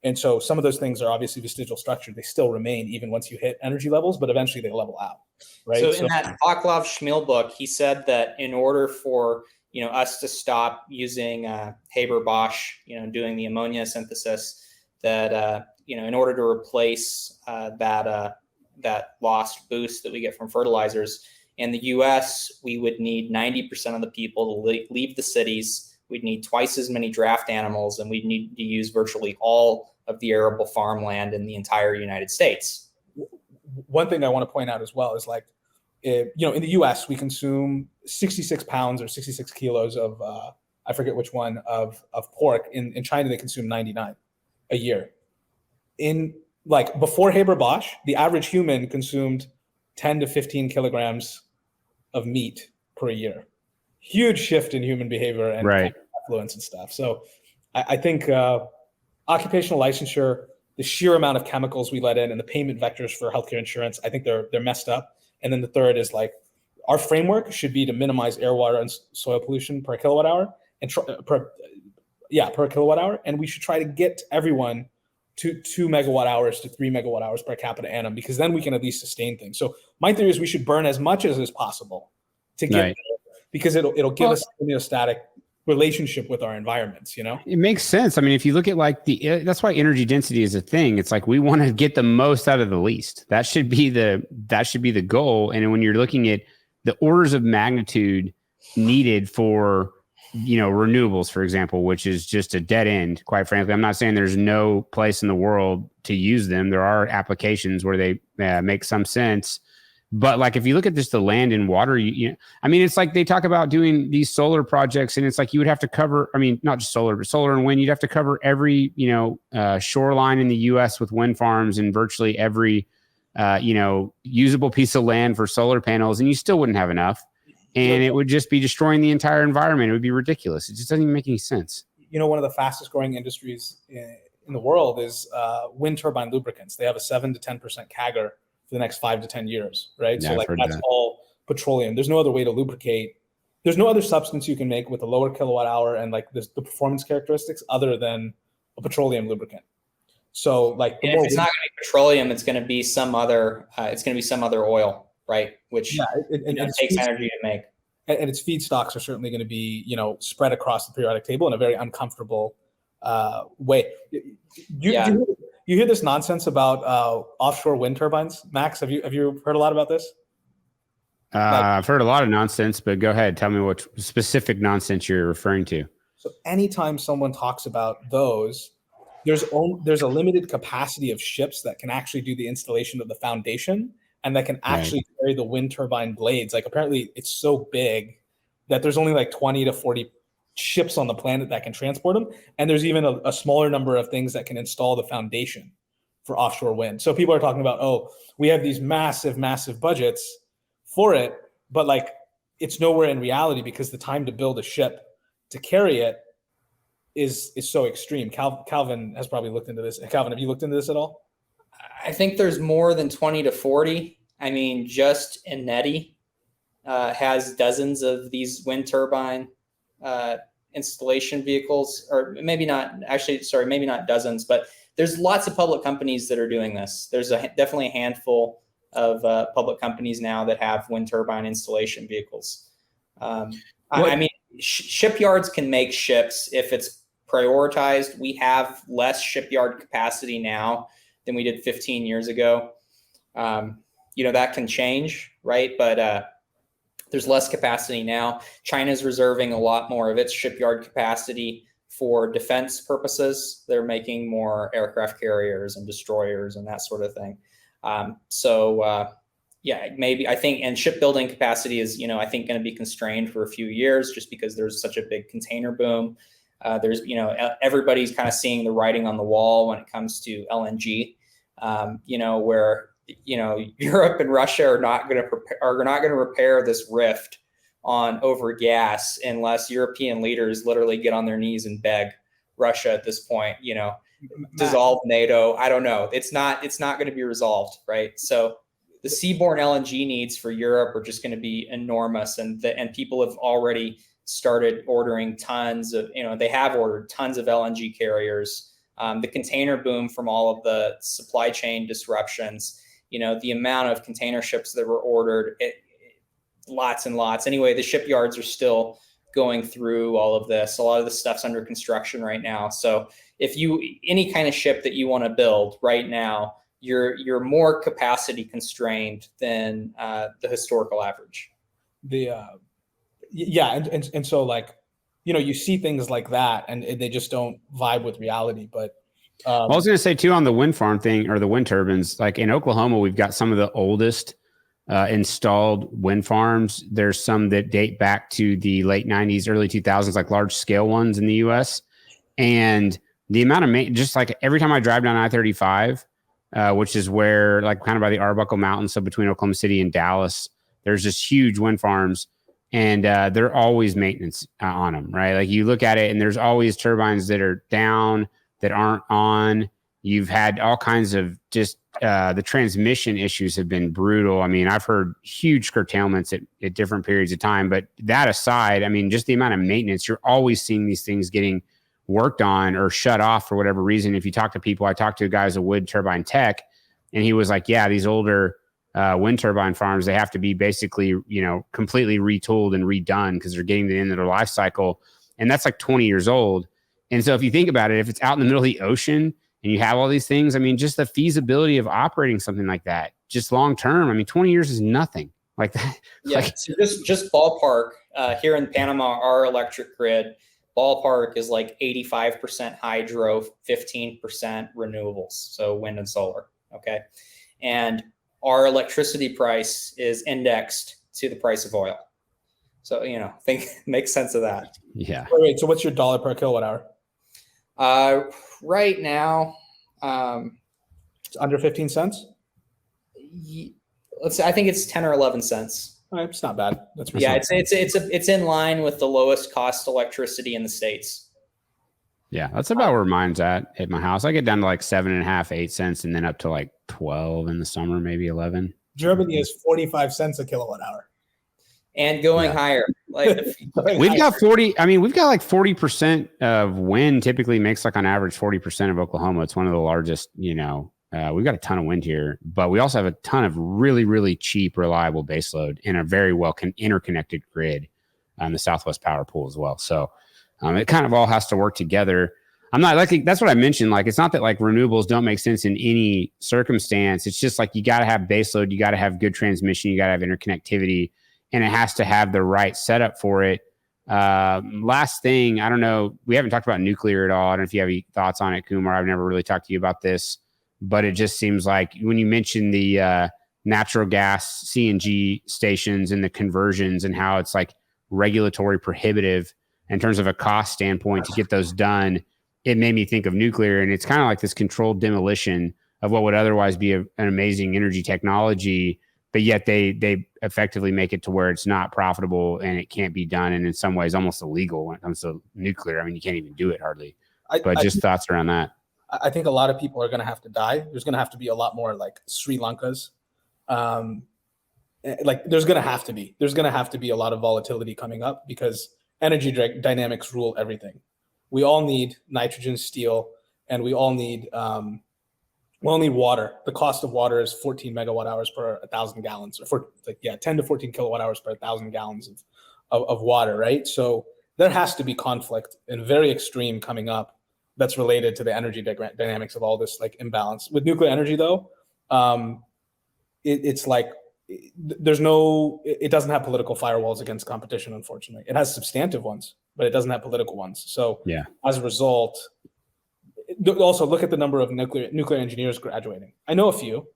And so some of those things are obviously vestigial structure. They still remain even once you hit energy levels, but eventually they level out. Right. So in that Vaclav Smil book, he said that in order for us to stop using Haber-Bosch, doing the ammonia synthesis, that in order to replace that lost boost that we get from fertilizers in the U.S., we would need 90% of the people to leave the cities. We'd need twice as many draft animals, and we'd need to use virtually all of the arable farmland in the entire United States. One thing I want to point out as well is like, in the U.S., we consume 66 pounds or 66 kilos of, I forget which one, of pork. In China, they consume 99 a year. Before Haber-Bosch, the average human consumed 10 to 15 kilograms of meat per year. Huge shift in human behavior and affluence and stuff. So I think occupational licensure, the sheer amount of chemicals we let in, and the payment vectors for healthcare insurance, I think they're messed up. And then the third is like, our framework should be to minimize air, water, and soil pollution per kilowatt hour, and per kilowatt hour. And we should try to get everyone to 2 megawatt hours to 3 megawatt hours per capita annum, because then we can at least sustain things. So my theory is we should burn as much as is possible to get there, because it'll give us a homeostatic relationship with our environments. It makes sense. I mean, if you look at like that's why energy density is a thing. It's like, we want to get the most out of the least. That should be the goal. And when you're looking at the orders of magnitude needed for renewables, for example, which is just a dead end, quite frankly. I'm not saying there's no place in the world to use them. There are applications where they make some sense. But like, if you look at just the land and water, it's like they talk about doing these solar projects, and it's like you would have to cover, not just solar, but solar and wind. You'd have to cover every, shoreline in the U.S. with wind farms, and virtually every, usable piece of land for solar panels, and you still wouldn't have enough. and it would just be destroying the entire environment. It would be ridiculous. It just doesn't even make any sense. One of the fastest growing industries in the world is wind turbine lubricants. They have a 7 to 10% CAGR for the next 5 to 10 years, right? Yeah, so like that's all petroleum. There's no other way to lubricate. There's no other substance you can make with a lower kilowatt hour and like the performance characteristics other than a petroleum lubricant. So like if it's not going to be petroleum, it's going to be some other. It's going to be some other oil, right? Which it takes energy to make. And its feedstocks are certainly going to be spread across the periodic table in a very uncomfortable way. You hear this nonsense about offshore wind turbines, Max? Have you heard a lot about this? I've heard a lot of nonsense, but go ahead. Tell me what specific nonsense you're referring to. So anytime someone talks about those, there's a limited capacity of ships that can actually do the installation of the foundation and that can actually carry the wind turbine blades. Like apparently it's so big that there's only like 20 to 40 ships on the planet that can transport them. And there's even a smaller number of things that can install the foundation for offshore wind. So people are talking about, oh, we have these massive, massive budgets for it, but like it's nowhere in reality because the time to build a ship to carry it is so extreme. Calvin has probably looked into this. Calvin, have you looked into this at all? I think there's more than 20 to 40. I mean, just Eneti has dozens of these wind turbine installation vehicles, or maybe not dozens, but there's lots of public companies that are doing this. There's definitely a handful of public companies now that have wind turbine installation vehicles. I mean, shipyards can make ships if it's prioritized. We have less shipyard capacity now than we did 15 years ago. That can change, right? But there's less capacity now. China's reserving a lot more of its shipyard capacity for defense purposes. They're making more aircraft carriers and destroyers and that sort of thing. Maybe I think, and shipbuilding capacity is, I think going to be constrained for a few years just because there's such a big container boom. There's, everybody's kind of seeing the writing on the wall when it comes to LNG, where, Europe and Russia are not going to repair this rift over gas unless European leaders literally get on their knees and beg Russia at this point, dissolve NATO. I don't know. It's not going to be resolved, right? So the seaborne LNG needs for Europe are just going to be enormous, and people have already started ordering tons of, they have ordered tons of LNG carriers. The container boom from all of the supply chain disruptions, the amount of container ships that were ordered, lots and lots. Anyway, the shipyards are still going through all of this. A lot of the stuff's under construction right now. So if any kind of ship that you want to build right now, you're more capacity constrained than the historical average. So like, you see things like that and they just don't vibe with reality. But I was going to say too, on the wind farm thing or the wind turbines, like in Oklahoma, we've got some of the oldest installed wind farms. There's some that date back to the late 90s, early 2000s, like large scale ones in the US. And the amount of just like every time I drive down I-35, which is where like kind of by the Arbuckle Mountains, so between Oklahoma City and Dallas, there's just huge wind farms. And there are always maintenance on them, right? Like you look at it and there's always turbines that are down, that aren't on. You've had all kinds of just the transmission issues have been brutal. I mean, I've heard huge curtailments at different periods of time. But that aside, I mean, just the amount of maintenance, you're always seeing these things getting worked on or shut off for whatever reason. If you talk to people, I talked to a guy who's a wood turbine tech, and he was like, yeah, these older wind turbine farms, they have to be basically, completely retooled and redone because they're getting to the end of their life cycle. And that's like 20 years old. And so if you think about it, if it's out in the middle of the ocean and you have all these things, I mean, just the feasibility of operating something like that, just long term, I mean, 20 years is nothing like that. Yeah. So just ballpark here in Panama, our electric grid ballpark is like 85% hydro, 15% renewables. So wind and solar. Okay. And our electricity price is indexed to the price of oil. So, make sense of that. Yeah. Wait, so what's your dollar per kilowatt hour? Right now, it's under 15 cents. Let's say, I think it's 10 or 11 cents. All right, it's not bad. That's yeah, it's in line with the lowest cost electricity in the States. Yeah, that's about where mine's at my house. I get down to like 7.5, 8 cents, and then up to like 12 in the summer, maybe 11. Germany is 45 cents a kilowatt hour. And going higher. Like we've got 40. I mean, we've got like 40% of wind typically makes like on average 40% of Oklahoma. It's one of the largest, we've got a ton of wind here, but we also have a ton of really, really cheap, reliable baseload in a very well interconnected grid on the Southwest Power Pool as well. So it kind of all has to work together. I'm not like, that's what I mentioned. Like, it's not that like renewables don't make sense in any circumstance. It's just like, you got to have baseload, you got to have good transmission, you got to have interconnectivity, and it has to have the right setup for it. Last thing, I don't know, we haven't talked about nuclear at all. I don't know if you have any thoughts on it, Kumar. I've never really talked to you about this, but it just seems like when you mention the natural gas CNG stations and the conversions and how it's like regulatory prohibitive in terms of a cost standpoint to get those done, it made me think of nuclear. And it's kind of like this controlled demolition of what would otherwise be an amazing energy technology, but yet they effectively make it to where it's not profitable and it can't be done. And in some ways almost illegal when it comes to nuclear. I mean, you can't even do it hardly, but just thoughts around that. I think a lot of people are going to have to die. There's going to have to be a lot more like Sri Lanka's. Like there's going to have to be a lot of volatility coming up because energy dynamics rule everything. We all need nitrogen, steel, and we all need water. The cost of water is 14 megawatt hours per 1,000 gallons, or 10 to 14 kilowatt hours per 1,000 gallons of water, right? So there has to be conflict and very extreme coming up that's related to the energy dynamics of all this like imbalance. With nuclear energy though, it's like it doesn't have political firewalls against competition, unfortunately. It has substantive ones, but it doesn't have political ones. So as a result, also look at the number of nuclear engineers graduating. I know a few.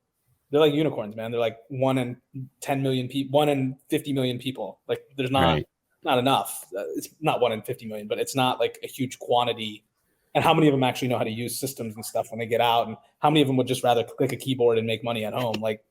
They're like unicorns, man. They're like 1 in 10 million people, 1 in 50 million people. Like there's not enough. It's not 1 in 50 million, but it's not like a huge quantity. And how many of them actually know how to use systems and stuff when they get out? And how many of them would just rather click a keyboard and make money at home? Like,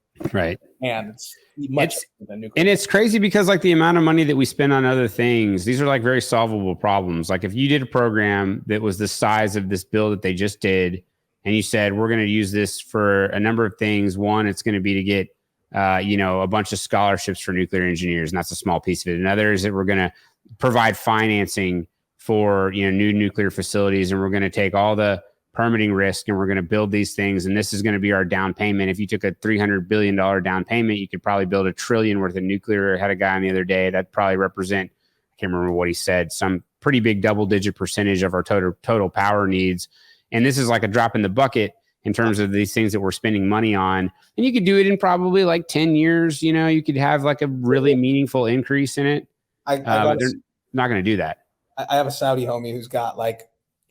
and it's much than nuclear. And it's crazy because like the amount of money that we spend on other things, these are like very solvable problems. Like if you did a program that was the size of this bill that they just did, and you said, we're going to use this for a number of things. One, it's going to be to get, a bunch of scholarships for nuclear engineers. And that's a small piece of it. Another is that we're going to provide financing for, new nuclear facilities. And we're going to take all the permitting risk and we're going to build these things. And this is going to be our down payment. If you took a $300 billion down payment, you could probably build $1 trillion worth of nuclear. I had a guy on the other day that probably represent, I can't remember what he said, some pretty big double-digit percentage of our total power needs. And this is like a drop in the bucket in terms of these things that we're spending money on. And you could do it in probably like 10 years. You could have like a really meaningful increase in it. But they're not going to do that. I have a Saudi homie who's got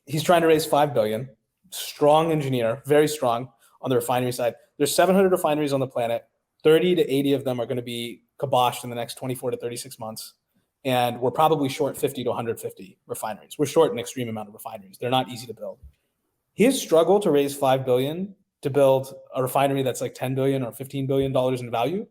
he's trying to raise $5 billion. Strong engineer, very strong on the refinery side. There's 700 refineries on the planet. 30 to 80 of them are going to be kiboshed in the next 24 to 36 months. And we're probably short 50 to 150 refineries. We're short an extreme amount of refineries. They're not easy to build. His struggle to raise $5 billion to build a refinery that's like $10 billion or $15 billion in value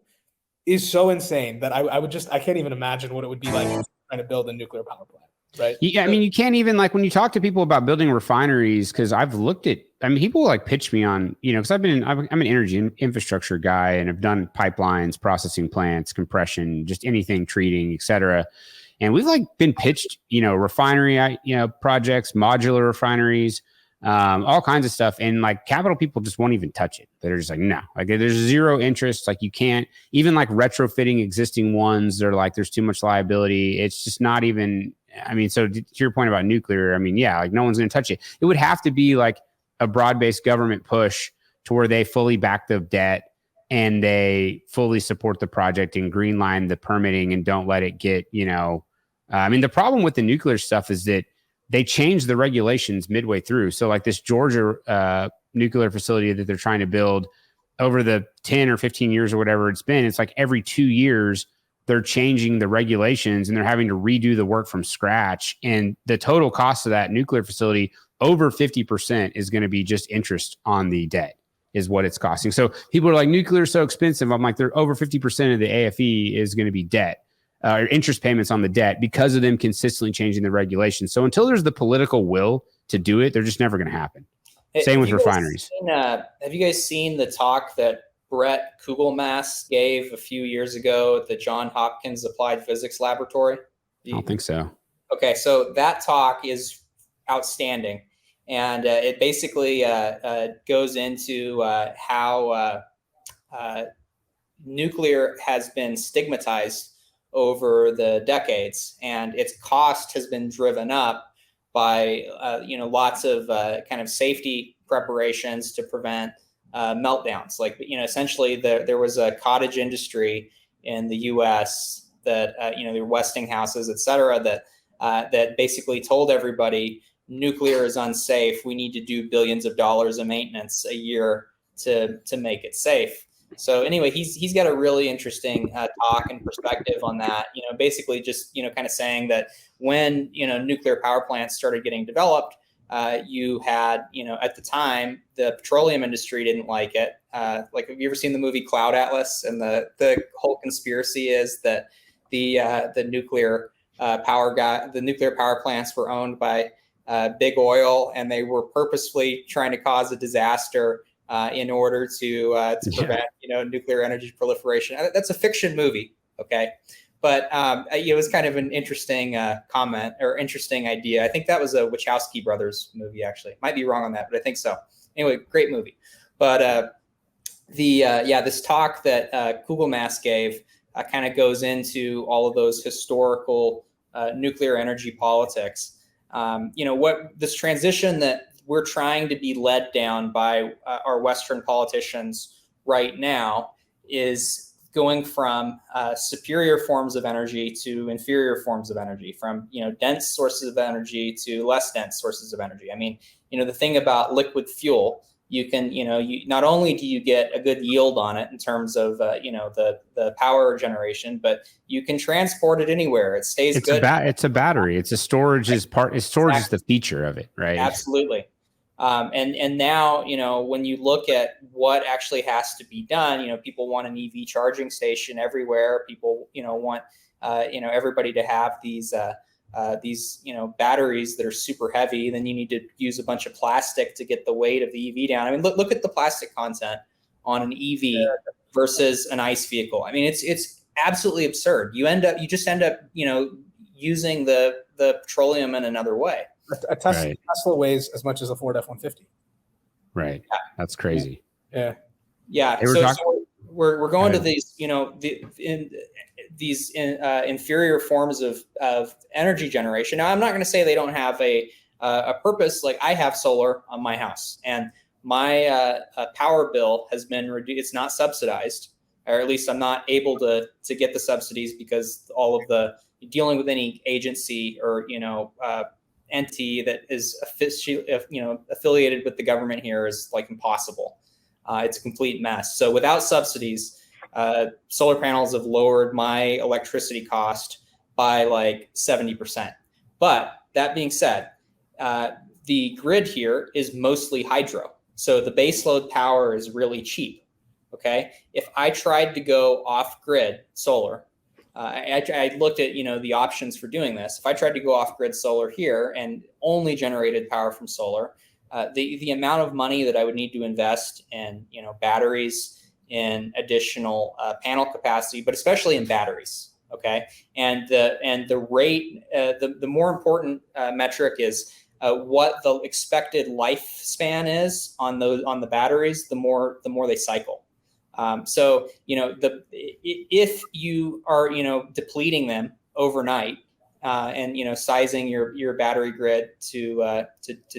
is so insane that I can't even imagine what it would be like trying to build a nuclear power plant. Right. Yeah. I mean, you can't even when you talk to people about building refineries, because I've looked at, people pitch me on, because I'm an energy infrastructure guy and have done pipelines, processing plants, compression, just anything, treating, et cetera. And we've been pitched, refinery, projects, modular refineries, all kinds of stuff. And capital people just won't even touch it. They're just no, there's zero interest. You can't even retrofitting existing ones. They're there's too much liability. It's just not even, so to your point about nuclear, no one's going to touch it. It would have to be a broad-based government push to where they fully back the debt and they fully support the project and greenline the permitting and don't let it get, the problem with the nuclear stuff is that they change the regulations midway through. So this Georgia nuclear facility that they're trying to build over the 10 or 15 years or whatever it's been, it's every 2 years, they're changing the regulations and they're having to redo the work from scratch. And the total cost of that nuclear facility, over 50% is going to be just interest on the debt. is what it's costing. So people are like, nuclear is so expensive. I'm like, they're over 50% of the AFE is going to be debt or interest payments on the debt because of them consistently changing the regulations. So until there's the political will to do it, they're just never going to happen. Same with refineries. Have you guys seen the talk that Brett Kugelmass gave a few years ago at the Johns Hopkins Applied Physics Laboratory? I don't think so. Okay, so that talk is outstanding. And it basically goes into how nuclear has been stigmatized over the decades, and its cost has been driven up by lots of kind of safety preparations to prevent meltdowns. Like, essentially there was a cottage industry in the U.S. that there were Westinghouses, et cetera, that basically told everybody nuclear is unsafe. We need to do billions of dollars of maintenance a year to make it safe. So anyway, he's got a really interesting talk and perspective on that. Basically just kind of saying that when nuclear power plants started getting developed, you had at the time the petroleum industry didn't like it. Like, have you ever seen the movie Cloud Atlas? And the whole conspiracy is that the nuclear power plants were owned by big oil, and they were purposefully trying to cause a disaster in order to prevent nuclear energy proliferation. That's a fiction movie, okay? But it was kind of an interesting comment or interesting idea. I think that was a Wachowski brothers movie, actually. Might be wrong on that, but I think so. Anyway, great movie. But this talk that Kugelmass gave kind of goes into all of those historical nuclear energy politics. What this transition that we're trying to be led down by our Western politicians right now is going from superior forms of energy to inferior forms of energy, from dense sources of energy to less dense sources of energy. I mean, the thing about liquid fuel, you can you not only do you get a good yield on it in terms of the power generation, but you can transport it anywhere. It stays good. It's a battery. It's a storage is part. Storage is the feature of it, right? Absolutely. And now, when you look at what actually has to be done, people want an EV charging station everywhere. People, want, everybody to have these batteries that are super heavy. Then you need to use a bunch of plastic to get the weight of the EV down. I mean, look at the plastic content on an EV versus an ICE vehicle. I mean, it's absolutely absurd. You just end up, using the petroleum in another way. A Tesla weighs as much as a Ford F-150. Right. Yeah. That's crazy. Yeah. Yeah. So we're going to these, these inferior forms of energy generation. Now, I'm not going to say they don't have a purpose. Like, I have solar on my house, and my power bill has been reduced. It's not subsidized, or at least I'm not able to get the subsidies because all of the dealing with any agency or entity that is affiliated with the government here is like impossible. It's a complete mess. So without subsidies, solar panels have lowered my electricity cost by like 70%. But that being said, the grid here is mostly hydro. So the baseload power is really cheap. Okay. If I tried to go off grid solar, I looked at the options for doing this. If I tried to go off grid solar here and only generated power from solar, the amount of money that I would need to invest in batteries, in additional panel capacity, but especially in batteries. Okay, and the rate, the more important metric is what the expected lifespan is on the batteries. The more they cycle. So if you are depleting them overnight and sizing your battery grid to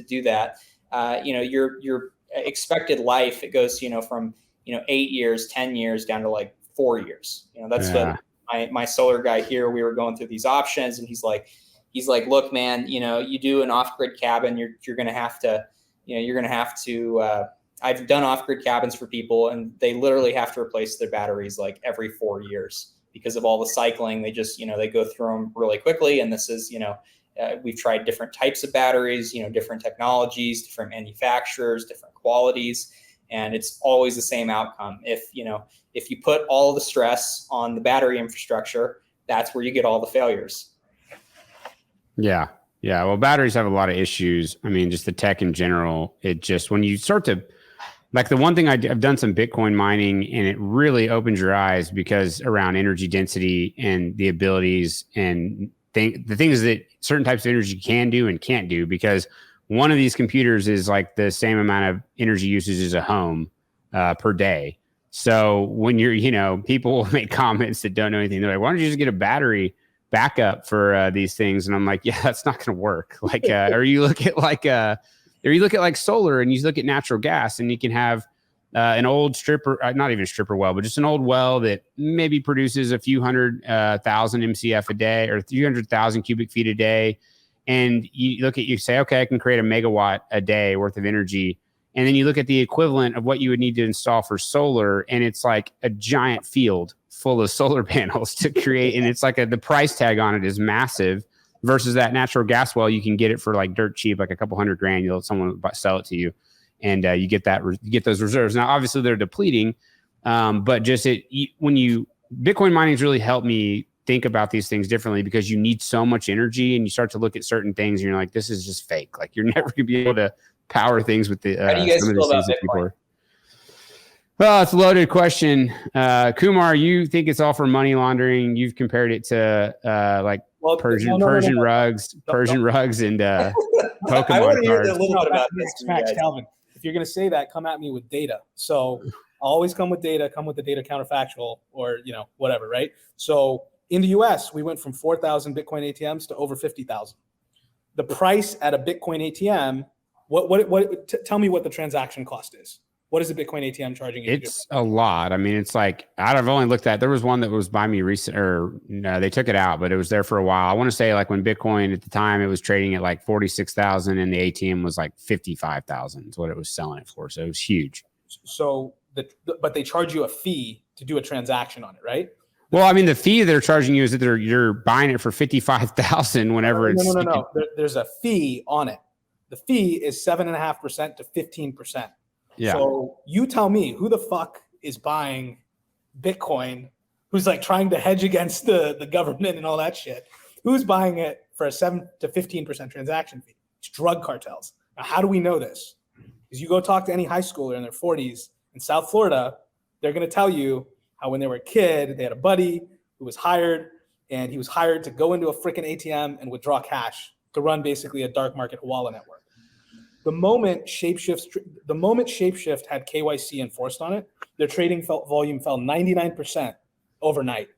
do that, your expected life, it goes from 8 years, 10 years down to like 4 years. That's what my solar guy here, we were going through these options, and he's like, look, man, you do an off-grid cabin, you're gonna have to I've done off-grid cabins for people, and they literally have to replace their batteries like every 4 years because of all the cycling. They just, they go through them really quickly. And this is, we've tried different types of batteries, different technologies, different manufacturers, different qualities. and it's always the same outcome. If you put all the stress on the battery infrastructure, that's where you get all the failures. Yeah. Yeah. Well, batteries have a lot of issues. I mean, just the tech in general, it just, when you start to, like the one thing I've done some Bitcoin mining, and it really opens your eyes because around energy density and the abilities and the things that certain types of energy can do and can't do, because one of these computers is like the same amount of energy usage as a home per day. So when you're, people will make comments that don't know anything. They're like, why don't you just get a battery backup for these things? And I'm like, yeah, that's not going to work. Like, or you look at like solar, and you look at natural gas, and you can have an old stripper, not even a stripper well, but just an old well that maybe produces a few hundred thousand MCF a day, or 300,000 cubic feet a day. And you say, okay, I can create a megawatt a day worth of energy. And then you look at the equivalent of what you would need to install for solar, and it's like a giant field full of solar panels to create. And it's like the price tag on it is massive versus that natural gas well. You can get it for like dirt cheap, like a couple $100,000. You'll let someone sell it to you, and you get those reserves. Now, obviously they're depleting, but Bitcoin mining's really helped me think about these things differently, because you need so much energy, and you start to look at certain things and you're like, this is just fake. Like, you're never going to be able to power things with the, how do you guys feel about Bitcoin? Well, it's a loaded question. Kumar, you think it's all for money laundering. You've compared it to Persian rugs, and Pokemon I want to hear cards. a little bit about this. Max Calvin, if you're going to say that, come at me with data. So always come with data, come with the data counterfactual, or whatever, right? So in the US, we went from 4,000 Bitcoin ATMs to over 50,000. The price at a Bitcoin ATM, tell me what the transaction cost is. What is the Bitcoin ATM charging you? It's a lot. I mean, it's like, I've only looked at, there was one that was by me recent, or no, they took it out, but it was there for a while. I want to say like when Bitcoin at the time, it was trading at like 46,000, and the ATM was like 55,000 is what it was selling it for. So it was huge. So but they charge you a fee to do a transaction on it, right? Well, I mean, the fee they're charging you is that you're buying it for 55,000 whenever it's. No. There's a fee on it. The fee is 7.5% to 15%. Yeah. So you tell me, who the fuck is buying Bitcoin, who's like trying to hedge against the government and all that shit? Who's buying it for a 7 to 15% transaction fee? It's drug cartels. Now, how do we know this? Because you go talk to any high schooler in their 40s in South Florida, they're going to tell you how when they were a kid, they had a buddy who was hired, and he was hired to go into a freaking ATM and withdraw cash to run basically a dark market Hawala network. The moment Shapeshift had KYC enforced on it, their trading volume fell 99% overnight.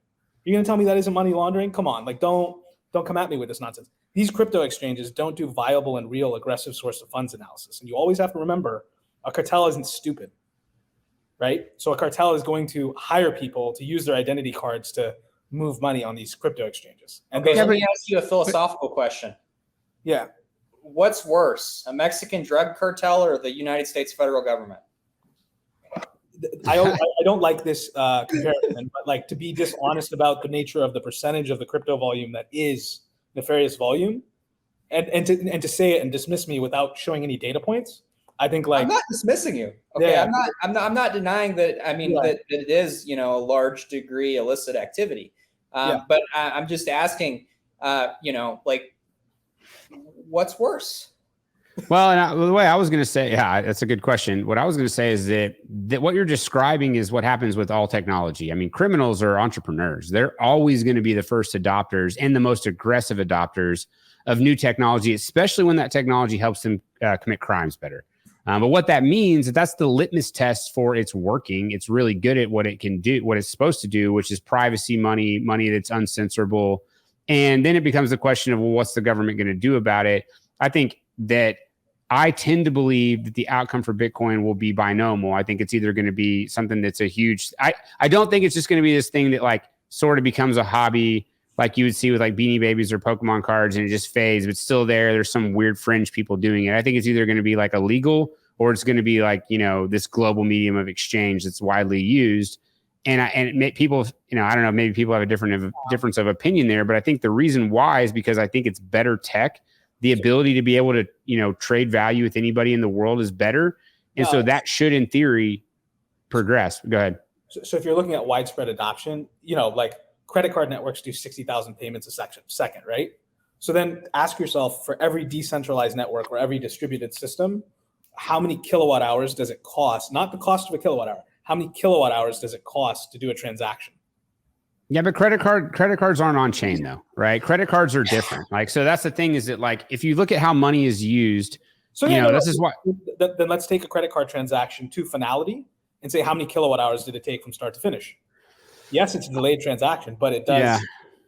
You're going to tell me that isn't money laundering? Come on, like don't come at me with this nonsense. These crypto exchanges don't do viable and real aggressive source of funds analysis. And you always have to remember, a cartel isn't stupid, right? So a cartel is going to hire people to use their identity cards to move money on these crypto exchanges. And okay, let me ask you a philosophical question. Yeah. What's worse, a Mexican drug cartel or the United States federal government? I don't like this comparison, but like, to be dishonest about the nature of the percentage of the crypto volume that is nefarious volume, and to say it and dismiss me without showing any data points, I think like, I'm not dismissing you. Okay, yeah. I'm not denying that. I mean, that it is, a large degree illicit activity. But I'm just asking, like, what's worse? Well, the way I was going to say, yeah, that's a good question. What I was going to say is that what you're describing is what happens with all technology. I mean, criminals are entrepreneurs. They're always going to be the first adopters and the most aggressive adopters of new technology, especially when that technology helps them commit crimes better. But what that means, that's the litmus test for its working. It's really good at what it can do, what it's supposed to do, which is privacy money that's uncensorable. And then it becomes the question of, well, what's the government going to do about it? I think that I tend to believe that the outcome for Bitcoin will be binomial. I think it's either going to be something that's a huge, I don't think it's just going to be this thing that like sort of becomes a hobby like you would see with like Beanie Babies or Pokemon cards, and it just fades, but still there's some weird fringe people doing it. I think it's either going to be like illegal, or it's going to be like, this global medium of exchange that's widely used. And people, I don't know, maybe people have a difference of opinion there, but I think the reason why is because I think it's better tech. The ability to be able to, trade value with anybody in the world is better. And so that should, in theory, progress. Go ahead. So if you're looking at widespread adoption, like credit card networks do 60,000 payments a second, right? So then ask yourself, for every decentralized network or every distributed system, how many kilowatt hours does it cost? Not the cost of a kilowatt hour. How many kilowatt hours does it cost to do a transaction? Yeah, but credit cards aren't on chain though, right? Credit cards are different. Like, so that's the thing, is that like, if you look at how money is used, so this is why. Then let's take a credit card transaction to finality and say, how many kilowatt hours did it take from start to finish? Yes, it's a delayed transaction, but it does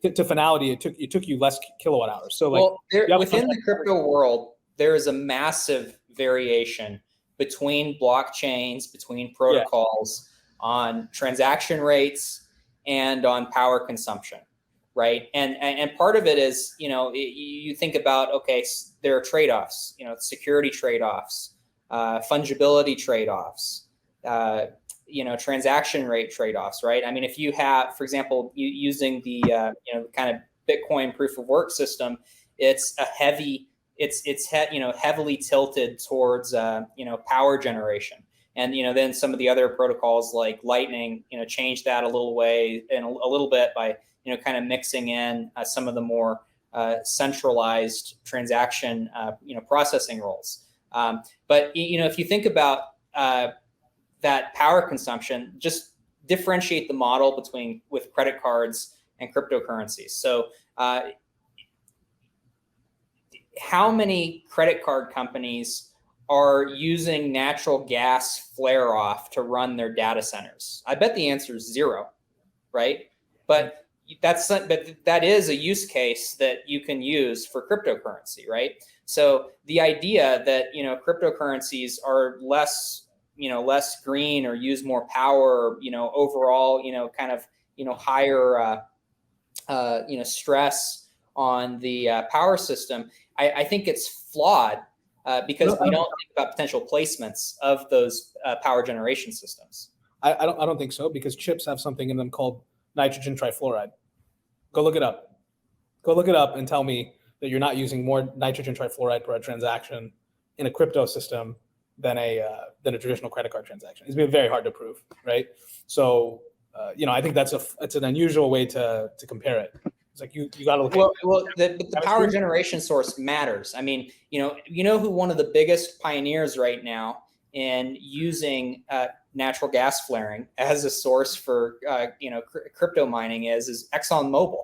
to finality. It took you less kilowatt hours. So within the crypto world, there is a massive variation between blockchains, between protocols on transaction rates and on power consumption, right? And part of it is, you think about, okay, there are trade-offs, security trade-offs, fungibility trade-offs, transaction rate trade-offs, right? I mean, if you have, for example, using the kind of Bitcoin proof of work system, it's a heavily tilted towards power generation, and then some of the other protocols like Lightning change that a little bit by kind of mixing in some of the more centralized transaction processing roles. But if you think about that power consumption, just differentiate the model with credit cards and cryptocurrencies. So how many credit card companies are using natural gas flare off to run their data centers? I bet the answer is 0, right? But that is a use case that you can use for cryptocurrency, right? So the idea that cryptocurrencies are less green or use more power, overall, kind of higher stress on the power system, I think it's flawed because we don't think about potential placements of those power generation systems. I don't think so, because chips have something in them called nitrogen trifluoride. Go look it up. Go look it up and tell me that you're not using more nitrogen trifluoride per transaction in a crypto system than a traditional credit card transaction. It's been very hard to prove, right? So I think it's an unusual way to compare it. It's like you got to look. The power generation source matters. I mean, who one of the biggest pioneers right now in using natural gas flaring as a source for crypto mining is ExxonMobil,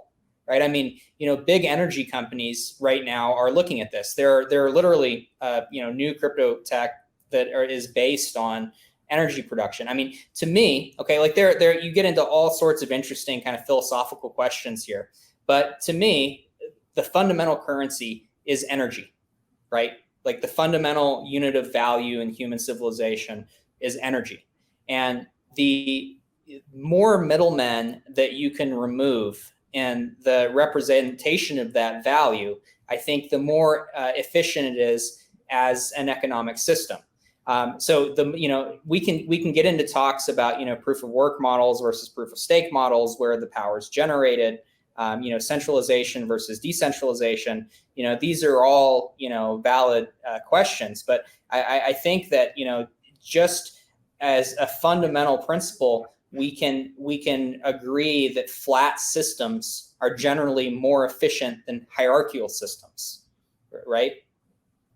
right? I mean, big energy companies right now are looking at this. There are literally new crypto tech that is based on energy production. I mean, to me, okay, like there you get into all sorts of interesting kind of philosophical questions here. But to me, the fundamental currency is energy, right? Like the fundamental unit of value in human civilization is energy. And the more middlemen that you can remove and the representation of that value, I think the more efficient it is as an economic system. So we can get into talks about proof of work models versus proof of stake models, where the power is generated, centralization versus decentralization. These are all valid questions, but I think that just as a fundamental principle, we can agree that flat systems are generally more efficient than hierarchical systems, right?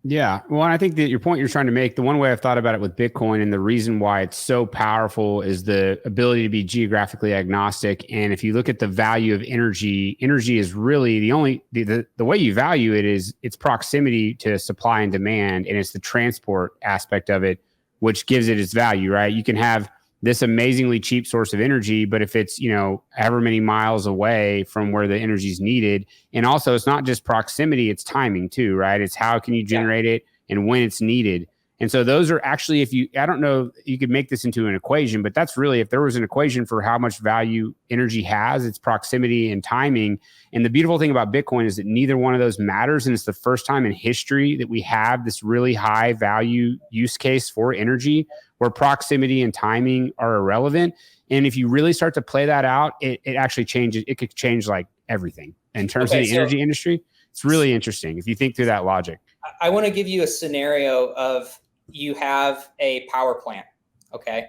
Yeah. Well, I think that your point you're trying to make, the one way I've thought about it with Bitcoin and the reason why it's so powerful is the ability to be geographically agnostic. And if you look at the value of energy is really the way you value it is its proximity to supply and demand. And it's the transport aspect of it, which gives it its value, right? You can have this amazingly cheap source of energy, but if it's, however many miles away from where the energy is needed, and also it's not just proximity, it's timing too, right? It's how can you generate it and when it's needed. And so those are actually, I don't know, you could make this into an equation, but that's really, if there was an equation for how much value energy has, it's proximity and timing. And the beautiful thing about Bitcoin is that neither one of those matters. And it's the first time in history that we have this really high value use case for energy where proximity and timing are irrelevant. And if you really start to play that out, it actually changes. It could change like everything in terms of the energy industry. It's really interesting if you think through that logic. I want to give you a scenario of you have a power plant, okay,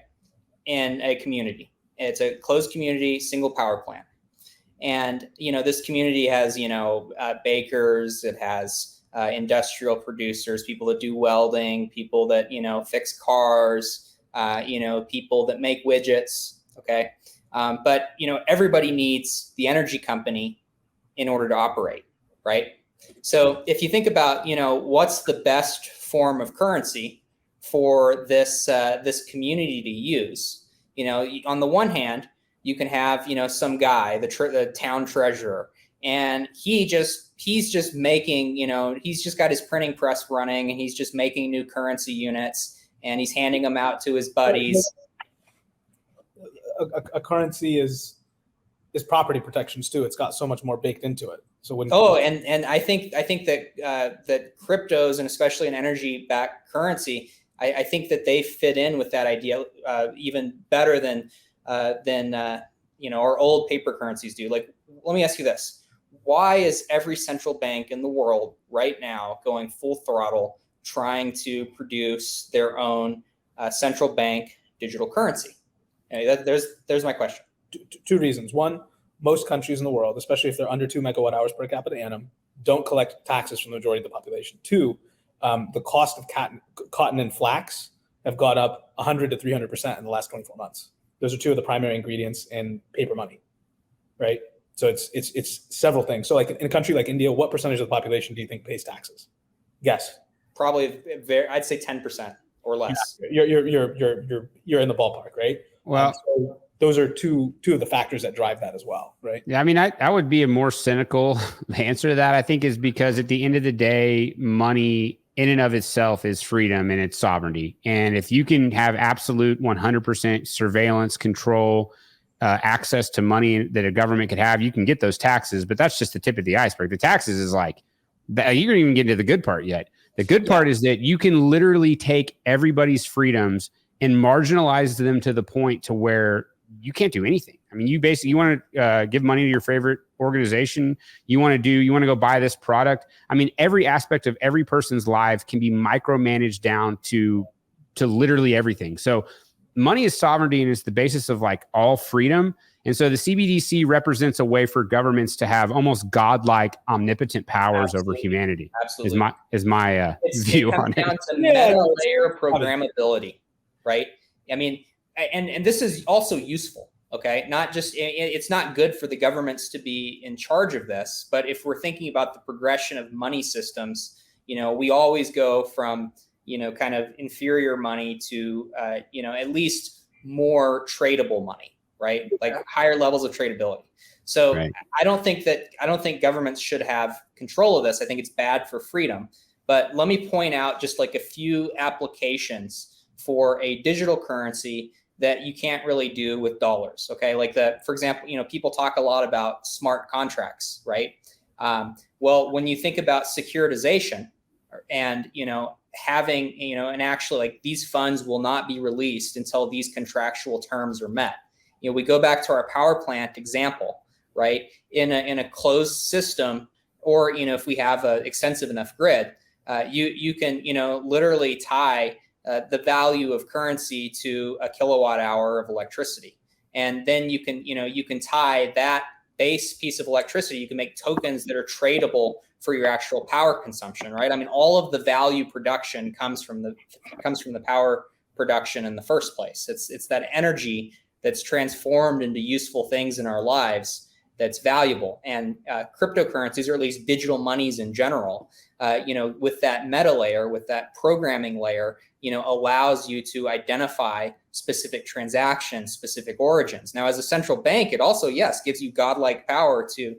in a community. It's a closed community, single power plant. And, this community has, bakers, it has industrial producers, people that do welding, people that, fix cars, people that make widgets. Okay. But, everybody needs the energy company in order to operate. Right. So if you think about, what's the best form of currency for this, this community to use, on the one hand, you can have, some guy, the town treasurer, and he's just making, he's just got his printing press running, and he's just making new currency units, and he's handing them out to his buddies. A currency is property protections too. It's got so much more baked into it. So when and I think that that cryptos, and especially an energy-backed currency, I think that they fit in with that idea even better than our old paper currencies do. Like, let me ask you this: why is every central bank in the world right now going full throttle trying to produce their own central bank digital currency? There's my question. Two reasons. One, most countries in the world, especially if they're under 2 megawatt hours per capita annum, don't collect taxes from the majority of the population. Two, the cost of cotton and flax have gone up 100 to 300% in the last 24 months. Those are two of the primary ingredients in paper money, right? So it's several things. So like in a country like India, what percentage of the population do you think pays taxes? Guess. Probably I'd say 10% or less. Yeah, you're in the ballpark, right? Well, so those are two of the factors that drive that as well, right? Yeah, I mean, I would be a more cynical answer to that, I think, is because at the end of the day, money in and of itself is freedom and it's sovereignty. And if you can have absolute 100% surveillance, control, access to money that a government could have, you can get those taxes, but that's just the tip of the iceberg. The taxes is like, you don't even get into the good part yet. The good part is that you can literally take everybody's freedoms and marginalize them to the point to where you can't do anything. I mean, you want to give money to your favorite organization. You want to go buy this product. I mean, every aspect of every person's life can be micromanaged down to literally everything. So money is sovereignty, and it's the basis of like all freedom. And so the CBDC represents a way for governments to have almost godlike, omnipotent powers over humanity. Absolutely. Is my view on it. It comes down to meta layer programmability, right? I mean, and this is also useful. Okay, not just, it's not good for the governments to be in charge of this, but if we're thinking about the progression of money systems, we always go from, kind of inferior money to, at least more tradable money, right? Like higher levels of tradability. So right. I don't think governments should have control of this. I think it's bad for freedom. But let me point out just like a few applications for a digital currency that you can't really do with dollars. Okay, like for example, people talk a lot about smart contracts, right? Well, when you think about securitization, and having and actually like these funds will not be released until these contractual terms are met. We go back to our power plant example, right? In a closed system, or if we have an extensive enough grid, you can literally tie the value of currency to a kilowatt hour of electricity. And then you can tie that base piece of electricity, you can make tokens that are tradable for your actual power consumption, right? I mean, all of the value production comes from the power production in the first place. It's that energy that's transformed into useful things in our lives that's valuable. And cryptocurrencies, or at least digital monies in general, with that meta layer, with that programming layer, allows you to identify specific transactions, specific origins. Now, as a central bank, it also, yes, gives you godlike power to,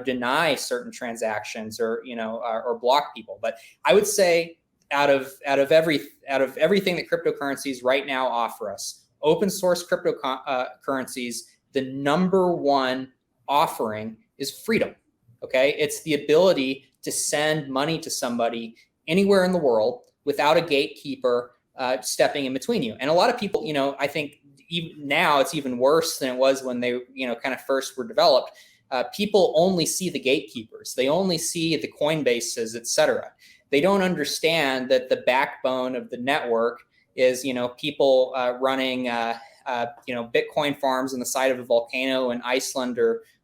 deny certain transactions or block people. But I would say out of everything that cryptocurrencies right now offer us, open source cryptocurrencies, the number one offering is freedom. Okay, it's the ability to send money to somebody anywhere in the world without a gatekeeper stepping in between you. And a lot of people, I think even now it's even worse than it was when they, kind of first were developed. People only see the gatekeepers. They only see the Coinbases, et cetera. they don't understand that the backbone of the network is, people running, Bitcoin farms on the side of a volcano in Iceland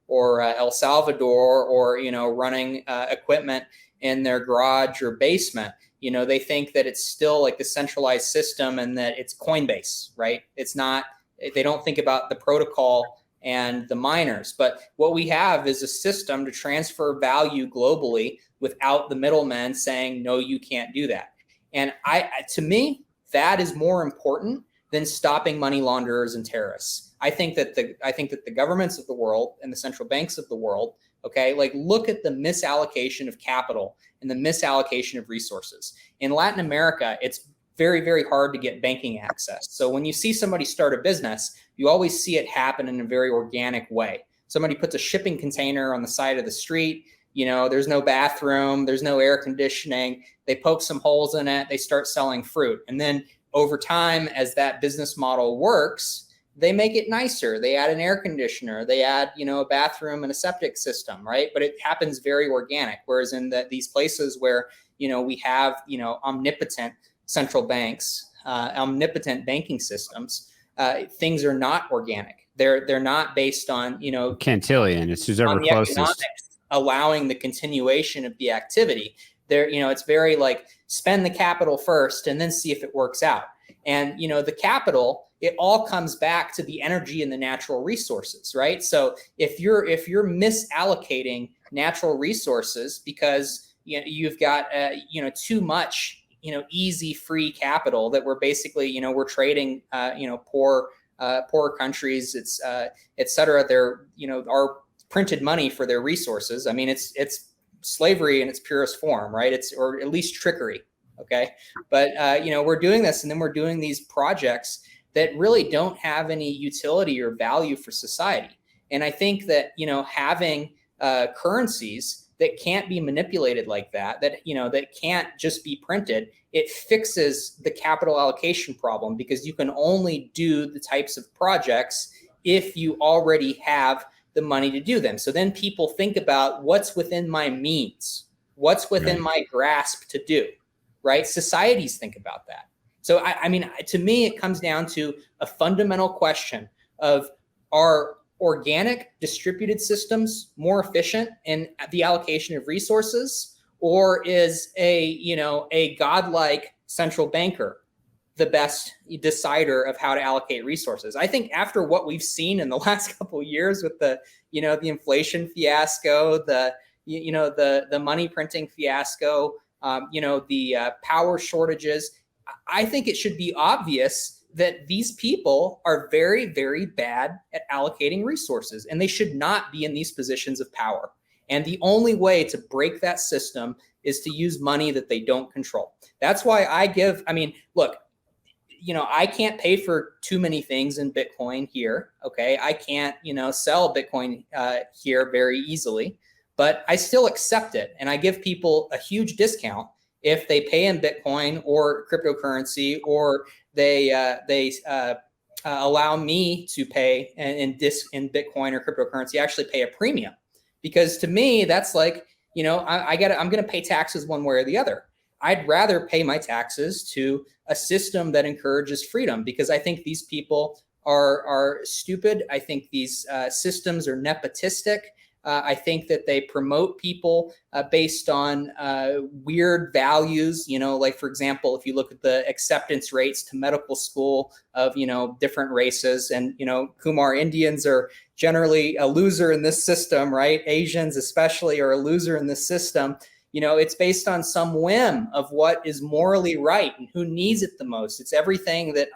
or El Salvador, or, running equipment in their garage or basement. They think that it's still like the centralized system and that it's Coinbase, right? It's not, they don't think about the protocol and the miners. But what we have is a system to transfer value globally without the middlemen saying, no, you can't do that. And to me, that is more important than stopping money launderers and terrorists. I think that the governments of the world and the central banks of the world, okay, like look at the misallocation of capital and the misallocation of resources. In Latin America, it's very, very hard to get banking access. So when you see somebody start a business, you always see it happen in a very organic way. Somebody puts a shipping container on the side of the street, there's no bathroom, there's no air conditioning, they poke some holes in it, they start selling fruit. And then over time, as that business model works, they make it nicer. They add an air conditioner, they add, a bathroom and a septic system, right? But it happens very organic. Whereas in these places where, we have, omnipotent central banks, omnipotent banking systems, things are not organic. They're not based on, Cantillon. It's whoever closest, allowing the continuation of the activity. It's very like spend the capital first and then see if it works out. And, the capital, it all comes back to the energy and the natural resources, right? So if you're misallocating natural resources because you've got too much easy free capital that we're basically we're trading poor countries, it's et cetera, they're our printed money for their resources. I mean it's slavery in its purest form, right? Or at least trickery. Okay. But, we're doing this and then we're doing these projects that really don't have any utility or value for society. And I think that, having currencies that can't be manipulated like that can't just be printed, it fixes the capital allocation problem because you can only do the types of projects if you already have the money to do them. So then people think about what's within my means, what's within my grasp to do. Right? Societies think about that. So, I mean, to me, it comes down to a fundamental question of, are organic distributed systems more efficient in the allocation of resources, or is a godlike central banker the best decider of how to allocate resources? I think after what we've seen in the last couple of years with the inflation fiasco, the money printing fiasco, the power shortages, I think it should be obvious that these people are very, very bad at allocating resources, and they should not be in these positions of power. And the only way to break that system is to use money that they don't control. That's why look, I can't pay for too many things in Bitcoin here. Okay. I can't, sell Bitcoin here very easily. But I still accept it, and I give people a huge discount if they pay in Bitcoin or cryptocurrency, or they allow me to pay in Bitcoin or cryptocurrency. Actually, pay a premium, because to me that's like I'm going to pay taxes one way or the other. I'd rather pay my taxes to a system that encourages freedom, because I think these people are stupid. I think these systems are nepotistic. I think that they promote people based on weird values, like, for example, if you look at the acceptance rates to medical school of, different races, and, Kumar, Indians are generally a loser in this system, right? Asians especially are a loser in this system. It's based on some whim of what is morally right and who needs it the most. It's everything that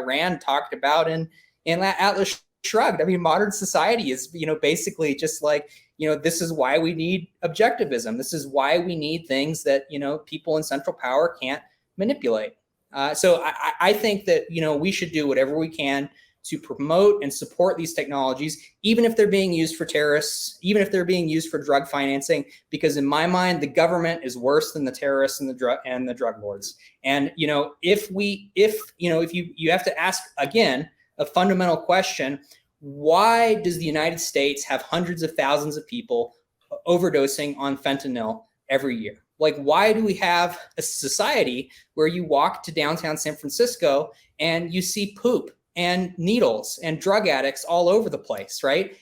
Rand talked about in Atlas Shrugged. I mean, modern society is, basically just like, this is why we need objectivism. This is why we need things that, people in central power can't manipulate. So I think that, we should do whatever we can to promote and support these technologies, even if they're being used for terrorists, even if they're being used for drug financing, because in my mind, the government is worse than the terrorists and the drug lords. And, if you have to ask again, a fundamental question: why does the United States have hundreds of thousands of people overdosing on fentanyl every year? Like, why do we have a society where you walk to downtown San Francisco and you see poop and needles and drug addicts all over the place, right?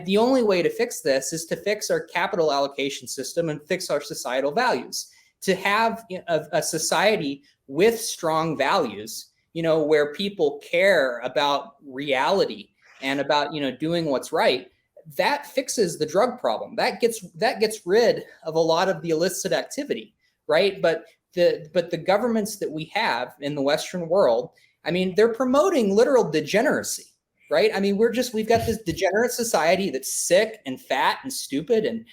The only way to fix this is to fix our capital allocation system and fix our societal values. To have a society with strong values, where people care about reality and about, doing what's right, that fixes the drug problem. That gets rid of a lot of the illicit activity, right? But the governments that we have in the Western world, I mean, they're promoting literal degeneracy, right? I mean, we've got this degenerate society that's sick and fat and stupid and,